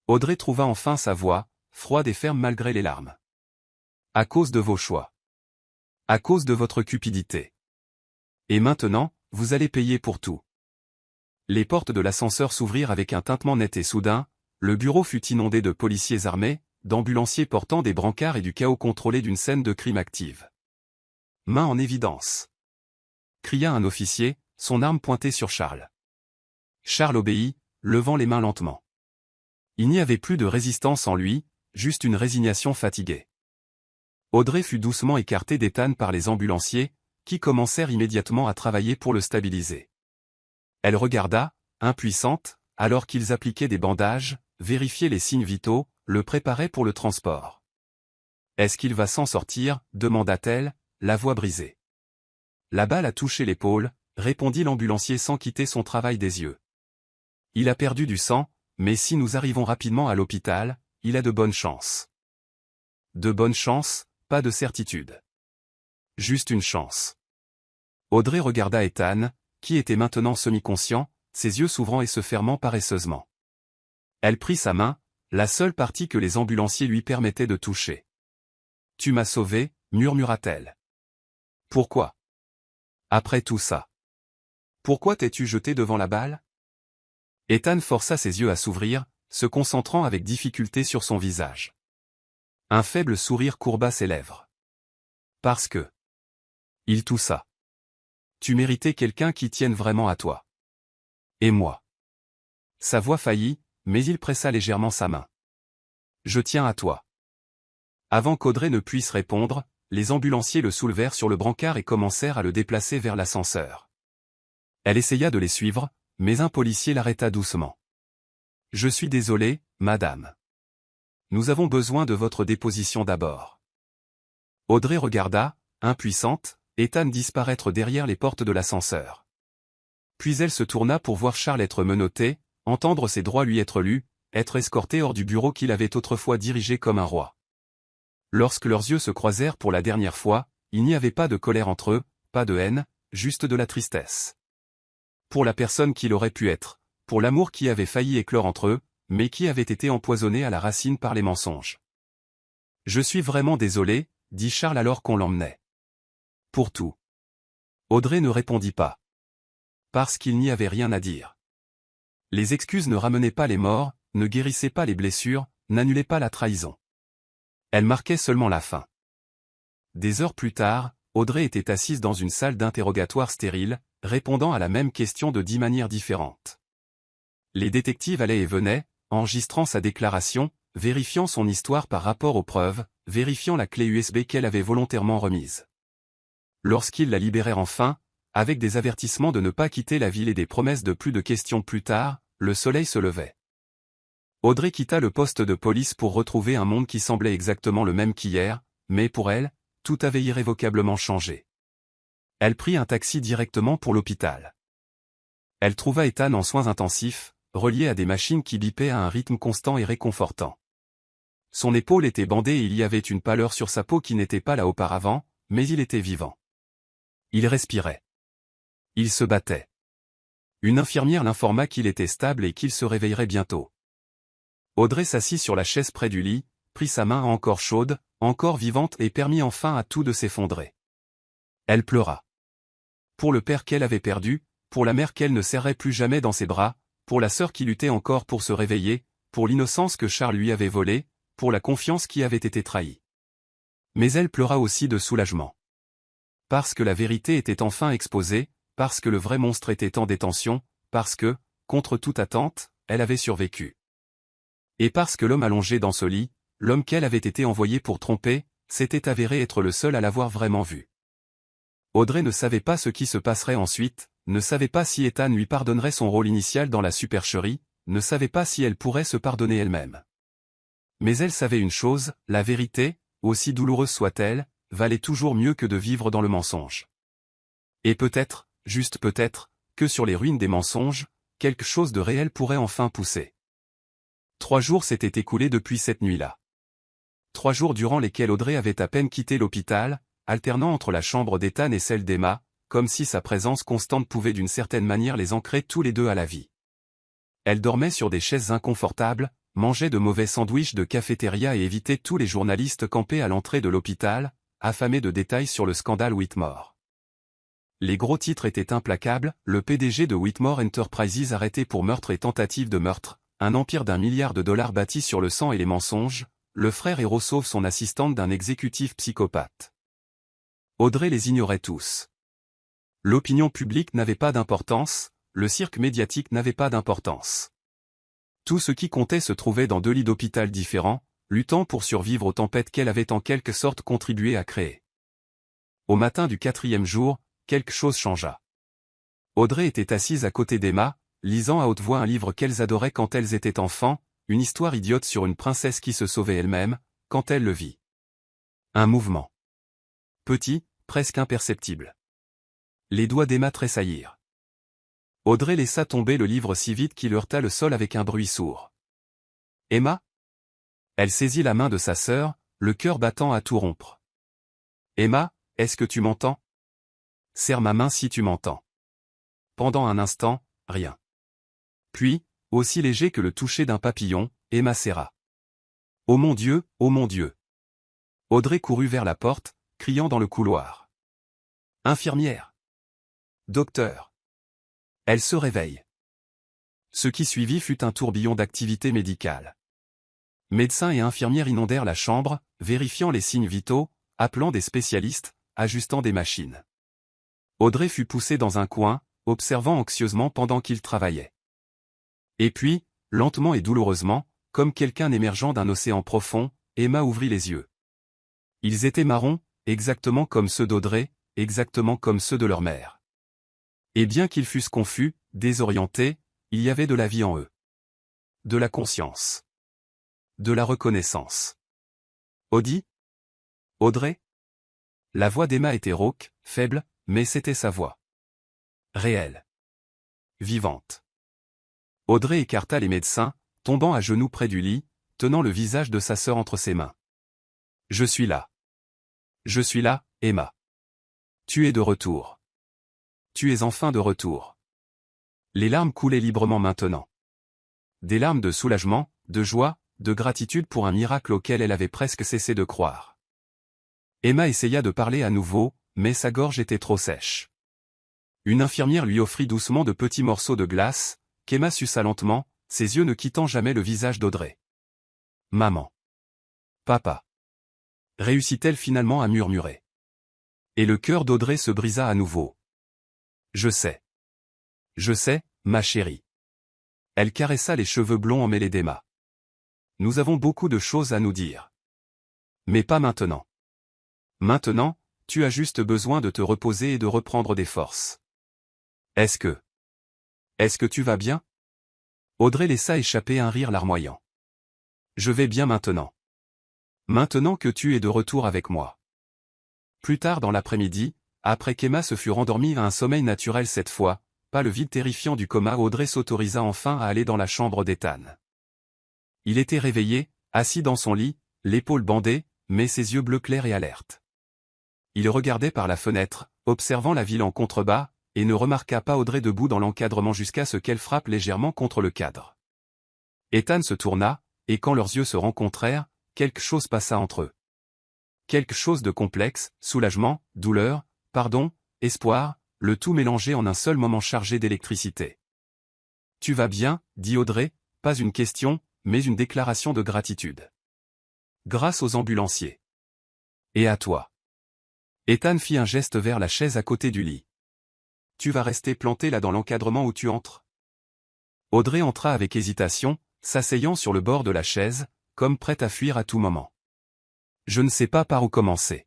Audrey trouva enfin sa voix, froide et ferme malgré les larmes. À cause de vos choix. À cause de votre cupidité. Et maintenant, vous allez payer pour tout. Les portes de l'ascenseur s'ouvrirent avec un tintement net et soudain, le bureau fut inondé de policiers armés, d'ambulanciers portant des brancards et du chaos contrôlé d'une scène de crime active. Main en évidence. Cria un officier, son arme pointée sur Charles. Charles obéit, levant les mains lentement. Il n'y avait plus de résistance en lui, juste une résignation fatiguée. Audrey fut doucement écartée d'Ethan par les ambulanciers, qui commencèrent immédiatement à travailler pour le stabiliser. Elle regarda, impuissante, alors qu'ils appliquaient des bandages, vérifiaient les signes vitaux, le préparaient pour le transport. « Est-ce qu'il va s'en sortir ?» demanda-t-elle, la voix brisée. La balle a touché l'épaule, répondit l'ambulancier sans quitter son travail des yeux. Il a perdu du sang, mais si nous arrivons rapidement à l'hôpital, il a de bonnes chances. De bonnes chances, pas de certitude. Juste une chance. Audrey regarda Ethan, qui était maintenant semi-conscient, ses yeux s'ouvrant et se fermant paresseusement. Elle prit sa main, la seule partie que les ambulanciers lui permettaient de toucher. « Tu m'as sauvé » murmura-t-elle. « Pourquoi ? Après tout ça. Pourquoi t'es-tu jeté devant la balle ?» Ethan força ses yeux à s'ouvrir, se concentrant avec difficulté sur son visage. Un faible sourire courba ses lèvres. « Parce que... » Il toussa. « Tu méritais quelqu'un qui tienne vraiment à toi. Et moi. » Sa voix faillit, mais il pressa légèrement sa main. « Je tiens à toi. » Avant qu'Audrey ne puisse répondre, les ambulanciers le soulevèrent sur le brancard et commencèrent à le déplacer vers l'ascenseur. Elle essaya de les suivre, mais un policier l'arrêta doucement. « Je suis désolé, madame. Nous avons besoin de votre déposition d'abord. » Audrey regarda, impuissante, Ethan disparaître derrière les portes de l'ascenseur. Puis elle se tourna pour voir Charles être menotté, entendre ses droits lui être lus, être escorté hors du bureau qu'il avait autrefois dirigé comme un roi. Lorsque leurs yeux se croisèrent pour la dernière fois, il n'y avait pas de colère entre eux, pas de haine, juste de la tristesse. Pour la personne qu'il aurait pu être, pour l'amour qui avait failli éclore entre eux, mais qui avait été empoisonné à la racine par les mensonges. « Je suis vraiment désolé, » dit Charles alors qu'on l'emmenait. « Pour tout. » Audrey ne répondit pas. Parce qu'il n'y avait rien à dire. Les excuses ne ramenaient pas les morts, ne guérissaient pas les blessures, n'annulaient pas la trahison. Elles marquaient seulement la fin. Des heures plus tard, Audrey était assise dans une salle d'interrogatoire stérile, répondant à la même question de 10 manières différentes. Les détectives allaient et venaient, enregistrant sa déclaration, vérifiant son histoire par rapport aux preuves, vérifiant la clé USB qu'elle avait volontairement remise. Lorsqu'ils la libérèrent enfin, avec des avertissements de ne pas quitter la ville et des promesses de plus de questions plus tard, le soleil se levait. Audrey quitta le poste de police pour retrouver un monde qui semblait exactement le même qu'hier, mais pour elle, tout avait irrévocablement changé. Elle prit un taxi directement pour l'hôpital. Elle trouva Ethan en soins intensifs, relié à des machines qui bipaient à un rythme constant et réconfortant. Son épaule était bandée et il y avait une pâleur sur sa peau qui n'était pas là auparavant, mais il était vivant. Il respirait. Il se battait. Une infirmière l'informa qu'il était stable et qu'il se réveillerait bientôt. Audrey s'assit sur la chaise près du lit, prit sa main encore chaude, encore vivante et permit enfin à tout de s'effondrer. Elle pleura. pour le père qu'elle avait perdu, pour la mère qu'elle ne serrait plus jamais dans ses bras, pour la sœur qui luttait encore pour se réveiller, pour l'innocence que Charles lui avait volée, pour la confiance qui avait été trahie. Mais elle pleura aussi de soulagement. Parce que la vérité était enfin exposée, parce que le vrai monstre était en détention, parce que, contre toute attente, elle avait survécu. Et parce que l'homme allongé dans ce lit, l'homme qu'elle avait été envoyé pour tromper, s'était avéré être le seul à l'avoir vraiment vu. Audrey ne savait pas ce qui se passerait ensuite, ne savait pas si Ethan lui pardonnerait son rôle initial dans la supercherie, ne savait pas si elle pourrait se pardonner elle-même. Mais elle savait une chose, la vérité, aussi douloureuse soit-elle, valait toujours mieux que de vivre dans le mensonge. Et peut-être, juste peut-être, que sur les ruines des mensonges, quelque chose de réel pourrait enfin pousser. 3 jours s'étaient écoulés depuis cette nuit-là. 3 jours durant lesquels Audrey avait à peine quitté l'hôpital, alternant entre la chambre d'Ethan et celle d'Emma, comme si sa présence constante pouvait d'une certaine manière les ancrer tous les deux à la vie. Elle dormait sur des chaises inconfortables, mangeait de mauvais sandwichs de cafétéria et évitait tous les journalistes campés à l'entrée de l'hôpital, affamés de détails sur le scandale Whitmore. Les gros titres étaient implacables, le PDG de Whitmore Enterprises arrêté pour meurtre et tentative de meurtre, un empire d'1 milliard de dollars bâti sur le sang et les mensonges, le frère héros sauve son assistante d'un exécutif psychopathe. Audrey les ignorait tous. L'opinion publique n'avait pas d'importance, le cirque médiatique n'avait pas d'importance. Tout ce qui comptait se trouvait dans 2 lits d'hôpital différents, luttant pour survivre aux tempêtes qu'elle avait en quelque sorte contribué à créer. Au matin du 4e jour, quelque chose changea. Audrey était assise à côté d'Emma, lisant à haute voix un livre qu'elles adoraient quand elles étaient enfants, une histoire idiote sur une princesse qui se sauvait elle-même, quand elle le vit. Un mouvement. Petit, presque imperceptible. Les doigts d'Emma tressaillirent. Audrey laissa tomber le livre si vite qu'il heurta le sol avec un bruit sourd. Emma ? Elle saisit la main de sa sœur, le cœur battant à tout rompre. Emma, est-ce que tu m'entends ? Serre ma main si tu m'entends. Pendant un instant, rien. Puis, aussi léger que le toucher d'un papillon, Emma serra. Oh mon Dieu, oh mon Dieu. Audrey courut vers la porte, criant dans le couloir. Infirmière. Docteur. Elle se réveille. Ce qui suivit fut un tourbillon d'activité médicale. Médecins et infirmières inondèrent la chambre, vérifiant les signes vitaux, appelant des spécialistes, ajustant des machines. Audrey fut poussée dans un coin, observant anxieusement pendant qu'il travaillait. Et puis, lentement et douloureusement, comme quelqu'un émergeant d'un océan profond, Emma ouvrit les yeux. Ils étaient marrons, exactement comme ceux d'Audrey, exactement comme ceux de leur mère. Et bien qu'ils fussent confus, désorientés, il y avait de la vie en eux. De la conscience. De la reconnaissance. Audie ? Audrey ? La voix d'Emma était rauque, faible, mais c'était sa voix. Réelle. Vivante. Audrey écarta les médecins, tombant à genoux près du lit, tenant le visage de sa sœur entre ses mains. Je suis là. Je suis là, Emma. Tu es de retour. Tu es enfin de retour. Les larmes coulaient librement maintenant. Des larmes de soulagement, de joie, de gratitude pour un miracle auquel elle avait presque cessé de croire. Emma essaya de parler à nouveau, mais sa gorge était trop sèche. Une infirmière lui offrit doucement de petits morceaux de glace, qu'Emma suça lentement, ses yeux ne quittant jamais le visage d'Audrey. Maman. Papa. Réussit-elle finalement à murmurer. Et le cœur d'Audrey se brisa à nouveau. Je sais. Je sais, ma chérie. Elle caressa les cheveux blonds emmêlés d'Emma. Nous avons beaucoup de choses à nous dire. Mais pas maintenant. Maintenant, tu as juste besoin de te reposer et de reprendre des forces. Est-ce que tu vas bien ? Audrey laissa échapper un rire larmoyant. Je vais bien maintenant. Maintenant que tu es de retour avec moi. Plus tard dans l'après-midi, après qu'Emma se fut rendormie à un sommeil naturel cette fois, pas le vide terrifiant du coma, Audrey s'autorisa enfin à aller dans la chambre d'Ethan. Il était réveillé, assis dans son lit, l'épaule bandée, mais ses yeux bleus clairs et alertes. Il regardait par la fenêtre, observant la ville en contrebas, et ne remarqua pas Audrey debout dans l'encadrement jusqu'à ce qu'elle frappe légèrement contre le cadre. Ethan se tourna, et quand leurs yeux se rencontrèrent, quelque chose passa entre eux. Quelque chose de complexe, soulagement, douleur, pardon, espoir, le tout mélangé en un seul moment chargé d'électricité. « Tu vas bien ?» dit Audrey, pas une question, mais une déclaration de gratitude. « Grâce aux ambulanciers. »« Et à toi. » Ethan fit un geste vers la chaise à côté du lit. « Tu vas rester planté là dans l'encadrement où tu entres ?» Audrey entra avec hésitation, s'asseyant sur le bord de la chaise, comme prête à fuir à tout moment. « Je ne sais pas par où commencer. »«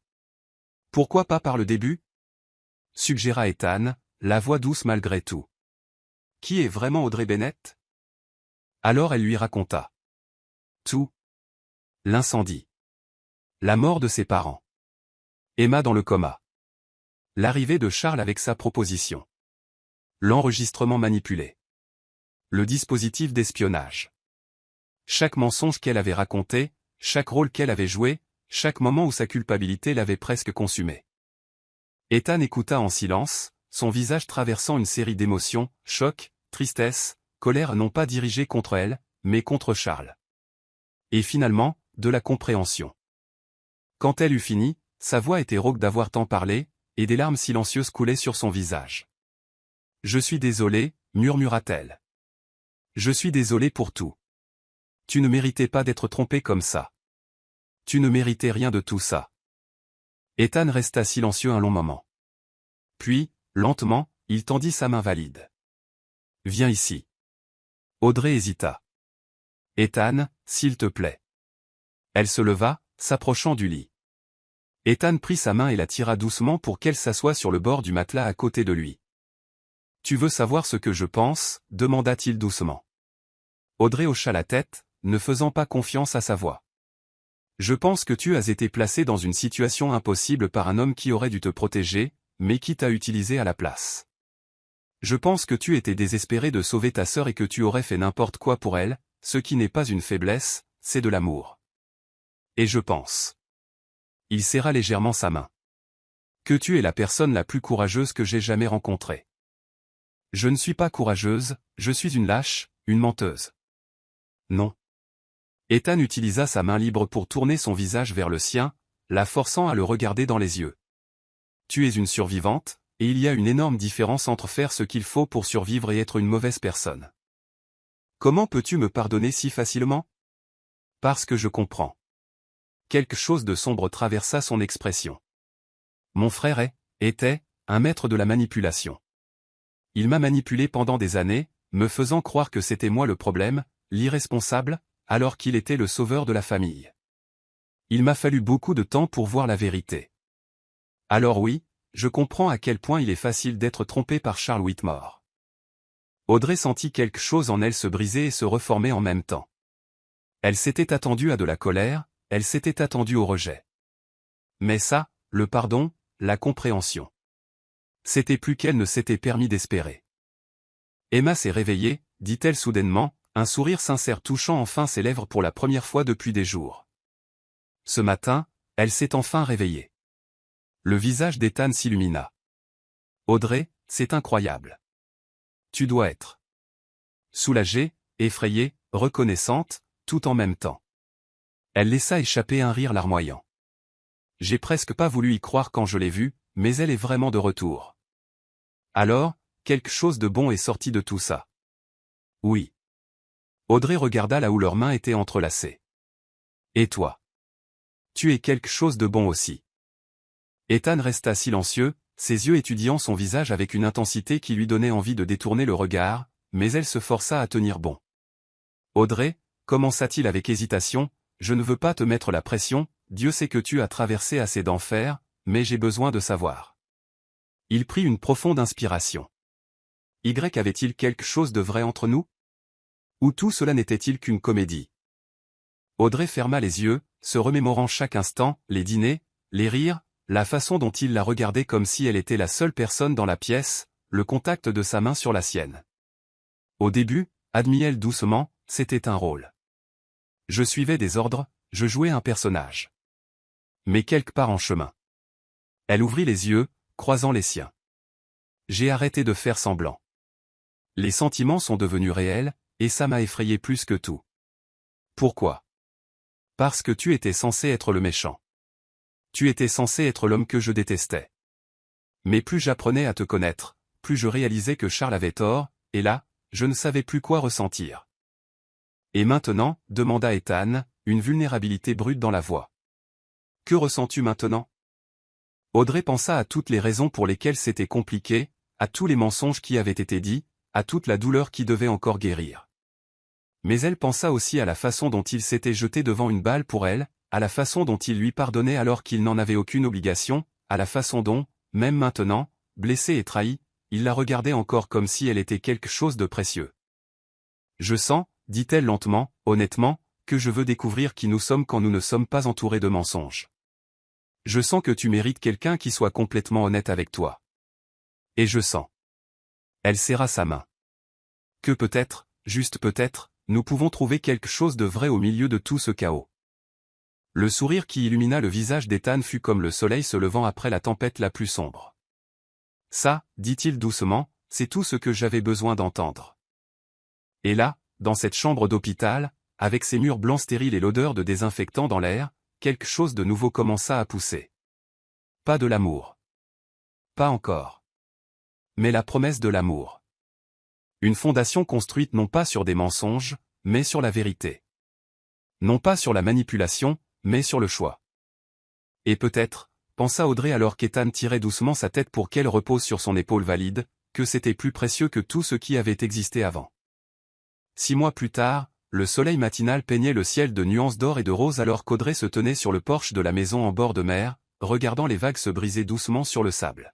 Pourquoi pas par le début ?» suggéra Ethan, la voix douce malgré tout. « Qui est vraiment Audrey Bennett ?» Alors elle lui raconta. Tout. L'incendie. La mort de ses parents. Emma dans le coma. L'arrivée de Charles avec sa proposition. L'enregistrement manipulé. Le dispositif d'espionnage. Chaque mensonge qu'elle avait raconté, chaque rôle qu'elle avait joué, chaque moment où sa culpabilité l'avait presque consumé. Ethan écouta en silence, son visage traversant une série d'émotions, choc, tristesse, colère non pas dirigée contre elle, mais contre Charles. Et finalement, de la compréhension. Quand elle eut fini, sa voix était rauque d'avoir tant parlé, et des larmes silencieuses coulaient sur son visage. « Je suis désolée, murmura-t-elle. Je suis désolée pour tout. Tu ne méritais pas d'être trompé comme ça. Tu ne méritais rien de tout ça. » Ethan resta silencieux un long moment. Puis, lentement, il tendit sa main valide. « Viens ici. » Audrey hésita. « Ethan, s'il te plaît. » Elle se leva, s'approchant du lit. Ethan prit sa main et la tira doucement pour qu'elle s'assoie sur le bord du matelas à côté de lui. « Tu veux savoir ce que je pense ?» demanda-t-il doucement. Audrey hocha la tête, ne faisant pas confiance à sa voix. « Je pense que tu as été placé dans une situation impossible par un homme qui aurait dû te protéger, mais qui t'a utilisé à la place. Je pense que tu étais désespéré de sauver ta sœur et que tu aurais fait n'importe quoi pour elle, ce qui n'est pas une faiblesse, c'est de l'amour. Et je pense. » Il serra légèrement sa main. « Que tu es la personne la plus courageuse que j'ai jamais rencontrée. » « Je ne suis pas courageuse, je suis une lâche, une menteuse. » « Non. » Ethan utilisa sa main libre pour tourner son visage vers le sien, la forçant à le regarder dans les yeux. « Tu es une survivante, et il y a une énorme différence entre faire ce qu'il faut pour survivre et être une mauvaise personne. Comment peux-tu me pardonner si facilement ? Parce que je comprends. » Quelque chose de sombre traversa son expression. « Mon frère était, un maître de la manipulation. Il m'a manipulé pendant des années, me faisant croire que c'était moi le problème, l'irresponsable, alors qu'il était le sauveur de la famille. Il m'a fallu beaucoup de temps pour voir la vérité. Alors oui, je comprends à quel point il est facile d'être trompé par Charles Whitmore. » Audrey sentit quelque chose en elle se briser et se reformer en même temps. Elle s'était attendue à de la colère, elle s'était attendue au rejet. Mais ça, le pardon, la compréhension. C'était plus qu'elle ne s'était permis d'espérer. Emma s'est réveillée, dit-elle soudainement, un sourire sincère touchant enfin ses lèvres pour la première fois depuis des jours. Ce matin, elle s'est enfin réveillée. Le visage d'Ethan s'illumina. « Audrey, c'est incroyable. Tu dois être soulagée, effrayée, reconnaissante, tout en même temps. » Elle laissa échapper un rire larmoyant. « J'ai presque pas voulu y croire quand je l'ai vue, mais elle est vraiment de retour. » Alors, quelque chose de bon est sorti de tout ça. Oui. Audrey regarda là où leurs mains étaient entrelacées. Et toi? Tu es quelque chose de bon aussi. Ethan resta silencieux, ses yeux étudiant son visage avec une intensité qui lui donnait envie de détourner le regard, mais elle se força à tenir bon. Audrey, commença-t-il avec hésitation, je ne veux pas te mettre la pression, Dieu sait que tu as traversé assez d'enfer, mais j'ai besoin de savoir. Il prit une profonde inspiration. Y avait-il quelque chose de vrai entre nous? Ou tout cela n'était-il qu'une comédie? Audrey ferma les yeux, se remémorant chaque instant, les dîners, les rires, la façon dont il la regardait comme si elle était la seule personne dans la pièce, le contact de sa main sur la sienne. Au début, admit-elle doucement, c'était un rôle. Je suivais des ordres, je jouais un personnage. Mais quelque part en chemin. Elle ouvrit les yeux, croisant les siens. J'ai arrêté de faire semblant. Les sentiments sont devenus réels, et ça m'a effrayé plus que tout. Pourquoi? Parce que tu étais censé être le méchant. Tu étais censé être l'homme que je détestais. Mais plus j'apprenais à te connaître, plus je réalisais que Charles avait tort, et là, je ne savais plus quoi ressentir. Et maintenant, demanda Ethan, une vulnérabilité brute dans la voix. Que ressens-tu maintenant? Audrey pensa à toutes les raisons pour lesquelles c'était compliqué, à tous les mensonges qui avaient été dits, à toute la douleur qui devait encore guérir. Mais elle pensa aussi à la façon dont il s'était jeté devant une balle pour elle, à la façon dont il lui pardonnait alors qu'il n'en avait aucune obligation, à la façon dont, même maintenant, blessé et trahi, il la regardait encore comme si elle était quelque chose de précieux. Je sens, dit-elle lentement, honnêtement, que je veux découvrir qui nous sommes quand nous ne sommes pas entourés de mensonges. Je sens que tu mérites quelqu'un qui soit complètement honnête avec toi. Et je sens. Elle serra sa main. Que peut-être, juste peut-être, nous pouvons trouver quelque chose de vrai au milieu de tout ce chaos. Le sourire qui illumina le visage d'Ethan fut comme le soleil se levant après la tempête la plus sombre. Ça, dit-il doucement, c'est tout ce que j'avais besoin d'entendre. Et là, dans cette chambre d'hôpital, avec ses murs blancs stériles et l'odeur de désinfectant dans l'air, quelque chose de nouveau commença à pousser. Pas de l'amour. Pas encore. Mais la promesse de l'amour. Une fondation construite non pas sur des mensonges, mais sur la vérité. Non pas sur la manipulation, mais sur le choix. Et peut-être, pensa Audrey alors qu'Ethan tirait doucement sa tête pour qu'elle repose sur son épaule valide, que c'était plus précieux que tout ce qui avait existé avant. 6 mois plus tard, le soleil matinal peignait le ciel de nuances d'or et de rose alors qu'Audrey se tenait sur le porche de la maison en bord de mer, regardant les vagues se briser doucement sur le sable.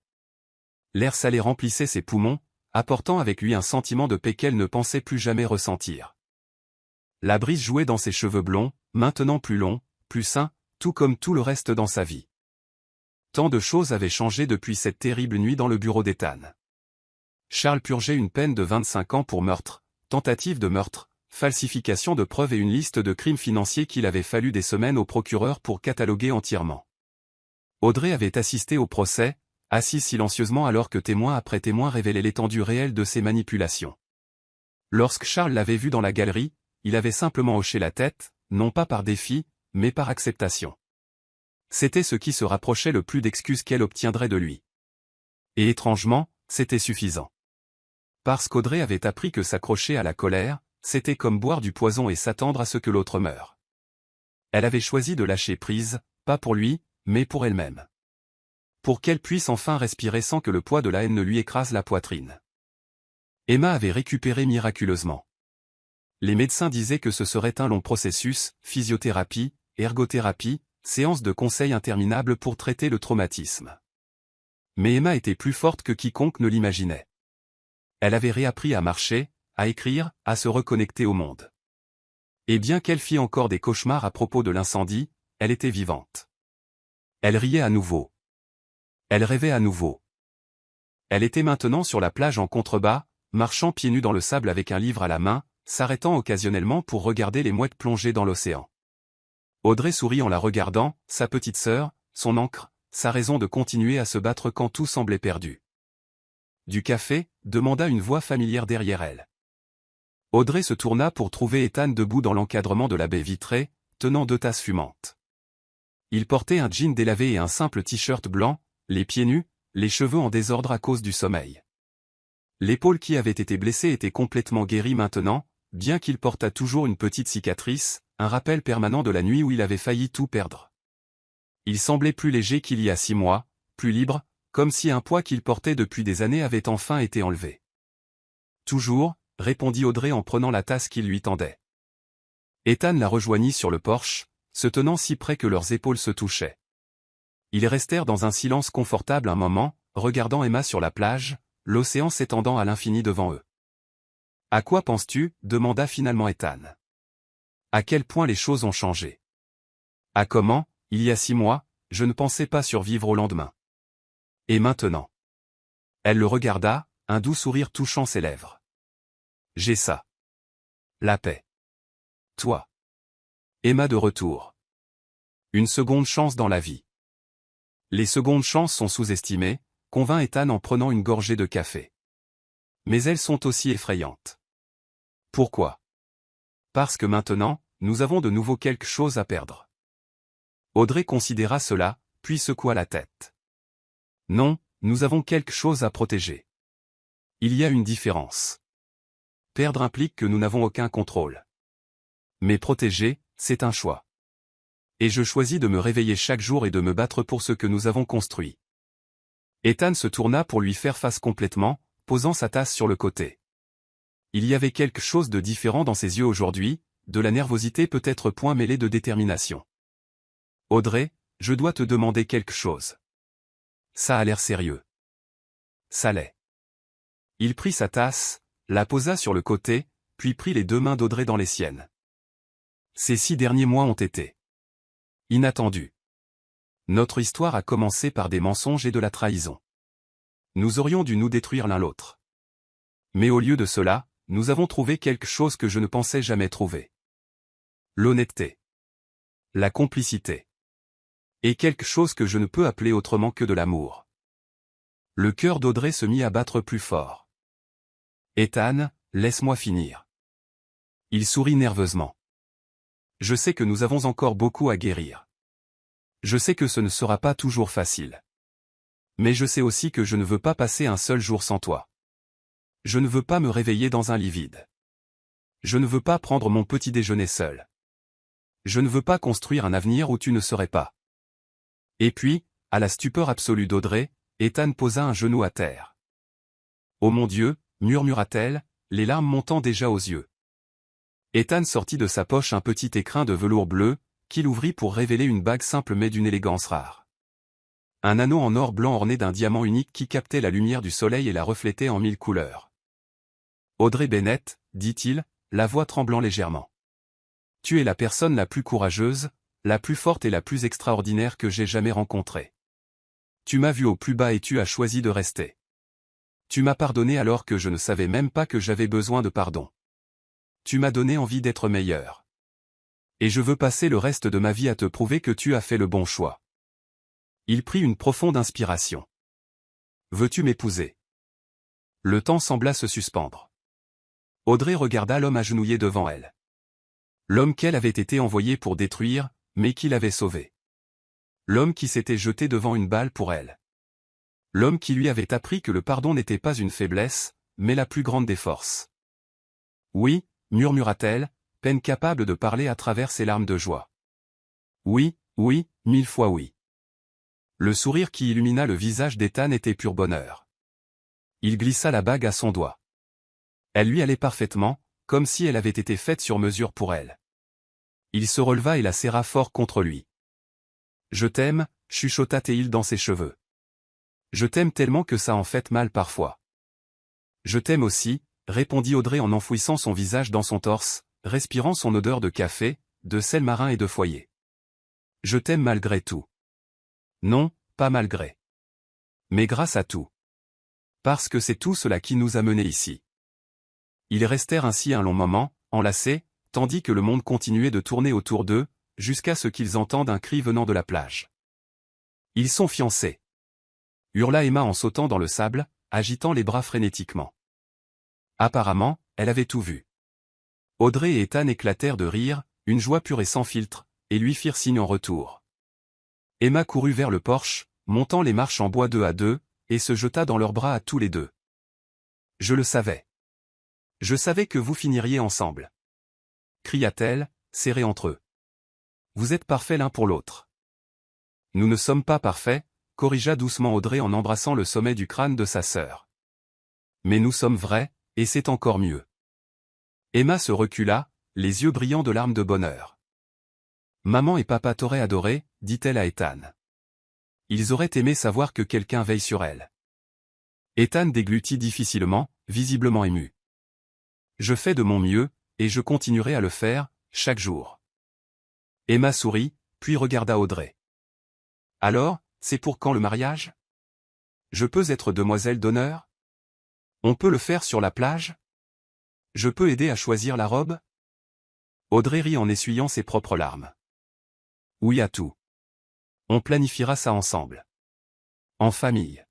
L'air salé remplissait ses poumons, apportant avec lui un sentiment de paix qu'elle ne pensait plus jamais ressentir. La brise jouait dans ses cheveux blonds, maintenant plus longs, plus sains, tout comme tout le reste dans sa vie. Tant de choses avaient changé depuis cette terrible nuit dans le bureau d'Ethan. Charles purgeait une peine de 25 ans pour meurtre, tentative de meurtre, falsification de preuves et une liste de crimes financiers qu'il avait fallu des semaines au procureur pour cataloguer entièrement. Audrey avait assisté au procès, assise silencieusement alors que témoin après témoin révélait l'étendue réelle de ses manipulations. Lorsque Charles l'avait vu dans la galerie, il avait simplement hoché la tête, non pas par défi, mais par acceptation. C'était ce qui se rapprochait le plus d'excuses qu'elle obtiendrait de lui. Et étrangement, c'était suffisant. Parce qu'Audrey avait appris que s'accrocher à la colère, c'était comme boire du poison et s'attendre à ce que l'autre meure. Elle avait choisi de lâcher prise, pas pour lui, mais pour elle-même. Pour qu'elle puisse enfin respirer sans que le poids de la haine ne lui écrase la poitrine. Emma avait récupéré miraculeusement. Les médecins disaient que ce serait un long processus, physiothérapie, ergothérapie, séances de conseils interminables pour traiter le traumatisme. Mais Emma était plus forte que quiconque ne l'imaginait. Elle avait réappris à marcher, à écrire, à se reconnecter au monde. Et bien qu'elle fît encore des cauchemars à propos de l'incendie, elle était vivante. Elle riait à nouveau. Elle rêvait à nouveau. Elle était maintenant sur la plage en contrebas, marchant pieds nus dans le sable avec un livre à la main, s'arrêtant occasionnellement pour regarder les mouettes plonger dans l'océan. Audrey sourit en la regardant, sa petite sœur, son ancre, sa raison de continuer à se battre quand tout semblait perdu. Du café, demanda une voix familière derrière elle. Audrey se tourna pour trouver Ethan debout dans l'encadrement de la baie vitrée, tenant 2 tasses fumantes. Il portait un jean délavé et un simple t-shirt blanc, les pieds nus, les cheveux en désordre à cause du sommeil. L'épaule qui avait été blessée était complètement guérie maintenant, bien qu'il portât toujours une petite cicatrice, un rappel permanent de la nuit où il avait failli tout perdre. Il semblait plus léger qu'il y a 6 mois, plus libre, comme si un poids qu'il portait depuis des années avait enfin été enlevé. Toujours, répondit Audrey en prenant la tasse qu'il lui tendait. Ethan la rejoignit sur le porche, se tenant si près que leurs épaules se touchaient. Ils restèrent dans un silence confortable un moment, regardant Emma sur la plage, l'océan s'étendant à l'infini devant eux. « À quoi penses-tu » demanda finalement Ethan. « À quel point les choses ont changé. À comment, il y a 6 mois, je ne pensais pas survivre au lendemain. Et maintenant ?» Elle le regarda, un doux sourire touchant ses lèvres. « J'ai ça. La paix. Toi. Emma de retour. Une seconde chance dans la vie. » Les secondes chances sont sous-estimées, convint Ethan en prenant une gorgée de café. Mais elles sont aussi effrayantes. Pourquoi? Parce que maintenant, nous avons de nouveau quelque chose à perdre. Audrey considéra cela, puis secoua la tête. Non, nous avons quelque chose à protéger. Il y a une différence. Perdre implique que nous n'avons aucun contrôle. Mais protéger, c'est un choix. Et je choisis de me réveiller chaque jour et de me battre pour ce que nous avons construit. Ethan se tourna pour lui faire face complètement, posant sa tasse sur le côté. Il y avait quelque chose de différent dans ses yeux aujourd'hui, de la nervosité peut-être point mêlée de détermination. Audrey, je dois te demander quelque chose. Ça a l'air sérieux. Ça l'est. Il prit sa tasse, la posa sur le côté, puis prit les deux mains d'Audrey dans les siennes. Ces 6 derniers mois ont été inattendus. Notre histoire a commencé par des mensonges et de la trahison. Nous aurions dû nous détruire l'un l'autre. Mais au lieu de cela, nous avons trouvé quelque chose que je ne pensais jamais trouver. L'honnêteté. La complicité. Et quelque chose que je ne peux appeler autrement que de l'amour. Le cœur d'Audrey se mit à battre plus fort. Ethan, laisse-moi finir. Il sourit nerveusement. Je sais que nous avons encore beaucoup à guérir. Je sais que ce ne sera pas toujours facile. Mais je sais aussi que je ne veux pas passer un seul jour sans toi. Je ne veux pas me réveiller dans un lit vide. Je ne veux pas prendre mon petit déjeuner seul. Je ne veux pas construire un avenir où tu ne serais pas. Et puis, à la stupeur absolue d'Audrey, Ethan posa un genou à terre. Oh mon Dieu, murmura-t-elle, les larmes montant déjà aux yeux. Ethan sortit de sa poche un petit écrin de velours bleu, qu'il ouvrit pour révéler une bague simple mais d'une élégance rare. Un anneau en or blanc orné d'un diamant unique qui captait la lumière du soleil et la reflétait en 1000 couleurs. Audrey Bennett, dit-il, la voix tremblant légèrement. Tu es la personne la plus courageuse, la plus forte et la plus extraordinaire que j'ai jamais rencontrée. Tu m'as vu au plus bas et tu as choisi de rester. Tu m'as pardonné alors que je ne savais même pas que j'avais besoin de pardon. Tu m'as donné envie d'être meilleur. Et je veux passer le reste de ma vie à te prouver que tu as fait le bon choix. Il prit une profonde inspiration. Veux-tu m'épouser? Le temps sembla se suspendre. Audrey regarda l'homme agenouillé devant elle. L'homme qu'elle avait été envoyée pour détruire, mais qui l'avait sauvé. L'homme qui s'était jeté devant une balle pour elle. L'homme qui lui avait appris que le pardon n'était pas une faiblesse, mais la plus grande des forces. Oui, murmura-t-elle, peine capable de parler à travers ses larmes de joie. Oui, oui, 1000 fois oui. Le sourire qui illumina le visage d'Ethan était pur bonheur. Il glissa la bague à son doigt. Elle lui allait parfaitement, comme si elle avait été faite sur mesure pour elle. Il se releva et la serra fort contre lui. Je t'aime, chuchota Théil dans ses cheveux. Je t'aime tellement que ça en fait mal parfois. Je t'aime aussi, répondit Audrey en enfouissant son visage dans son torse, respirant son odeur de café, de sel marin et de foyer. Je t'aime malgré tout. Non, pas malgré. Mais grâce à tout. Parce que c'est tout cela qui nous a menés ici. Ils restèrent ainsi un long moment, enlacés, tandis que le monde continuait de tourner autour d'eux, jusqu'à ce qu'ils entendent un cri venant de la plage. Ils sont fiancés. Hurla Emma en sautant dans le sable, agitant les bras frénétiquement. Apparemment, elle avait tout vu. Audrey et Ethan éclatèrent de rire, une joie pure et sans filtre, et lui firent signe en retour. Emma courut vers le porche, montant les marches en bois 2 à 2, et se jeta dans leurs bras à tous les deux. Je le savais. Je savais que vous finiriez ensemble. Cria-t-elle, serrée entre eux. Vous êtes parfaits l'un pour l'autre. Nous ne sommes pas parfaits, corrigea doucement Audrey en embrassant le sommet du crâne de sa sœur. Mais nous sommes vrais, et c'est encore mieux. Emma se recula, les yeux brillants de larmes de bonheur. Maman et papa t'auraient adoré, dit-elle à Ethan. Ils auraient aimé savoir que quelqu'un veille sur elle. Ethan déglutit difficilement, visiblement ému. Je fais de mon mieux, et je continuerai à le faire, chaque jour. Emma sourit, puis regarda Audrey. Alors, c'est pour quand le mariage? Je peux être demoiselle d'honneur? On peut le faire sur la plage? Je peux aider à choisir la robe? Audrey rit en essuyant ses propres larmes. Oui à tout. On planifiera ça ensemble. En famille.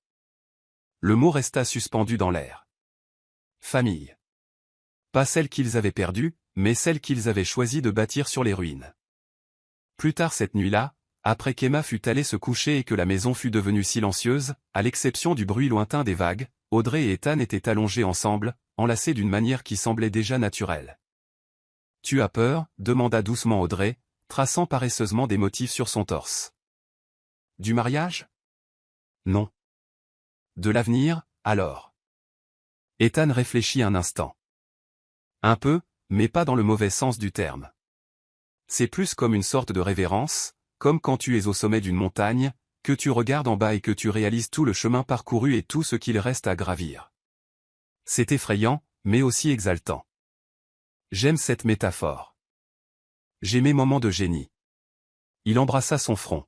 Le mot resta suspendu dans l'air. Famille. Pas celle qu'ils avaient perdue, mais celle qu'ils avaient choisi de bâtir sur les ruines. Plus tard cette nuit-là, après qu'Emma fut allée se coucher et que la maison fut devenue silencieuse, à l'exception du bruit lointain des vagues, Audrey et Ethan étaient allongés ensemble, enlacés d'une manière qui semblait déjà naturelle. « Tu as peur ?» demanda doucement Audrey, traçant paresseusement des motifs sur son torse. « Du mariage ? Non. De l'avenir, alors ?» Ethan réfléchit un instant. « Un peu, mais pas dans le mauvais sens du terme. C'est plus comme une sorte de révérence, comme quand tu es au sommet d'une montagne, que tu regardes en bas et que tu réalises tout le chemin parcouru et tout ce qu'il reste à gravir. C'est effrayant, mais aussi exaltant. J'aime cette métaphore. J'ai mes moments de génie. » Il embrassa son front.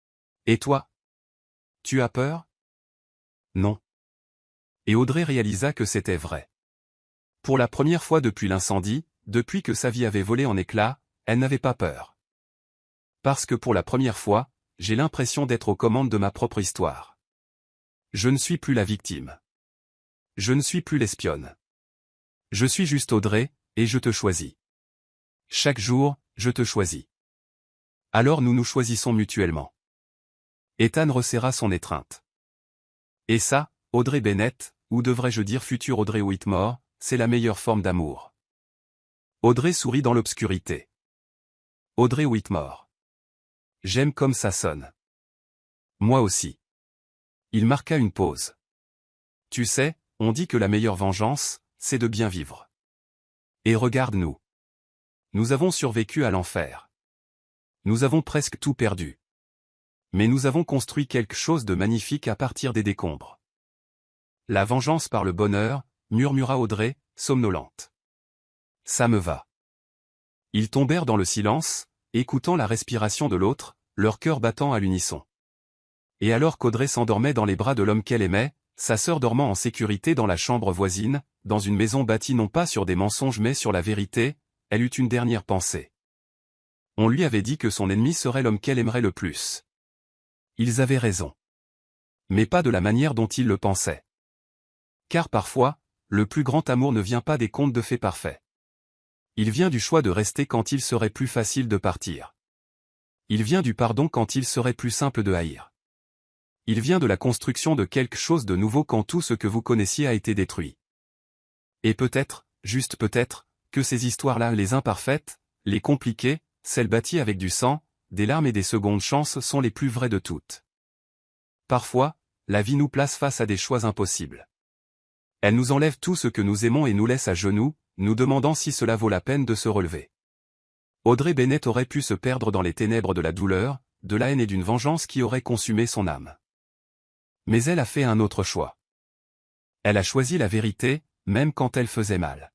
« Et toi ? Tu as peur ? » Non. Et Audrey réalisa que c'était vrai. Pour la première fois depuis l'incendie, depuis que sa vie avait volé en éclats, elle n'avait pas peur. Parce que pour la première fois, j'ai l'impression d'être aux commandes de ma propre histoire. Je ne suis plus la victime. Je ne suis plus l'espionne. Je suis juste Audrey, et je te choisis. Chaque jour, je te choisis. Alors nous nous choisissons mutuellement. Ethan resserra son étreinte. Et ça, Audrey Bennett, ou devrais-je dire future Audrey Whitmore, c'est la meilleure forme d'amour. Audrey sourit dans l'obscurité. Audrey Whitmore. J'aime comme ça sonne. Moi aussi. Il marqua une pause. Tu sais, on dit que la meilleure vengeance, c'est de bien vivre. Et regarde-nous. Nous avons survécu à l'enfer. Nous avons presque tout perdu. Mais nous avons construit quelque chose de magnifique à partir des décombres. La vengeance par le bonheur, murmura Audrey, somnolente. Ça me va. Ils tombèrent dans le silence, écoutant la respiration de l'autre, leur cœur battant à l'unisson. Et alors qu'Audrey s'endormait dans les bras de l'homme qu'elle aimait, sa sœur dormant en sécurité dans la chambre voisine, dans une maison bâtie non pas sur des mensonges mais sur la vérité, elle eut une dernière pensée. On lui avait dit que son ennemi serait l'homme qu'elle aimerait le plus. Ils avaient raison. Mais pas de la manière dont ils le pensaient. Car parfois, le plus grand amour ne vient pas des contes de fées parfaits. Il vient du choix de rester quand il serait plus facile de partir. Il vient du pardon quand il serait plus simple de haïr. Il vient de la construction de quelque chose de nouveau quand tout ce que vous connaissiez a été détruit. Et peut-être, juste peut-être, que ces histoires-là, les imparfaites, les compliquées, celles bâties avec du sang, des larmes et des secondes chances sont les plus vraies de toutes. Parfois, la vie nous place face à des choix impossibles. Elle nous enlève tout ce que nous aimons et nous laisse à genoux, nous demandant si cela vaut la peine de se relever. Audrey Bennett aurait pu se perdre dans les ténèbres de la douleur, de la haine et d'une vengeance qui aurait consumé son âme. Mais elle a fait un autre choix. Elle a choisi la vérité, même quand elle faisait mal.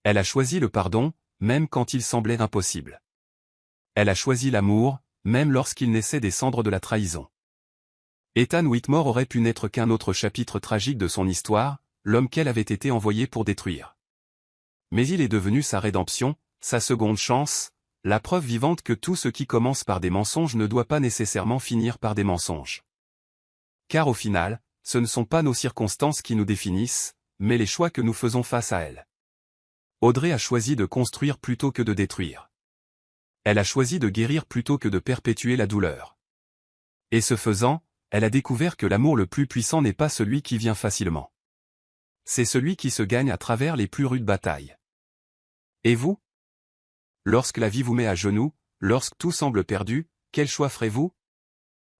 Elle a choisi le pardon, même quand il semblait impossible. Elle a choisi l'amour, même lorsqu'il naissait des cendres de la trahison. Ethan Whitmore aurait pu n'être qu'un autre chapitre tragique de son histoire, l'homme qu'elle avait été envoyé pour détruire. Mais il est devenu sa rédemption, sa seconde chance, la preuve vivante que tout ce qui commence par des mensonges ne doit pas nécessairement finir par des mensonges. Car au final, ce ne sont pas nos circonstances qui nous définissent, mais les choix que nous faisons face à elles. Audrey a choisi de construire plutôt que de détruire. Elle a choisi de guérir plutôt que de perpétuer la douleur. Et ce faisant, elle a découvert que l'amour le plus puissant n'est pas celui qui vient facilement. C'est celui qui se gagne à travers les plus rudes batailles. Et vous ? Lorsque la vie vous met à genoux, lorsque tout semble perdu, quel choix ferez-vous ?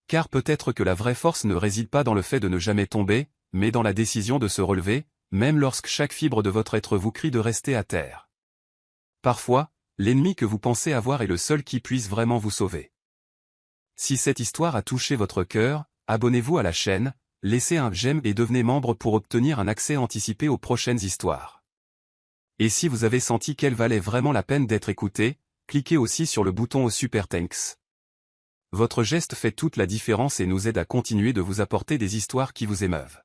Car peut-être que la vraie force ne réside pas dans le fait de ne jamais tomber, mais dans la décision de se relever, même lorsque chaque fibre de votre être vous crie de rester à terre. Parfois, l'ennemi que vous pensez avoir est le seul qui puisse vraiment vous sauver. Si cette histoire a touché votre cœur, abonnez-vous à la chaîne, laissez un j'aime et devenez membre pour obtenir un accès anticipé aux prochaines histoires. Et si vous avez senti qu'elle valait vraiment la peine d'être écoutée, cliquez aussi sur le bouton au Super Thanks. Votre geste fait toute la différence et nous aide à continuer de vous apporter des histoires qui vous émeuvent.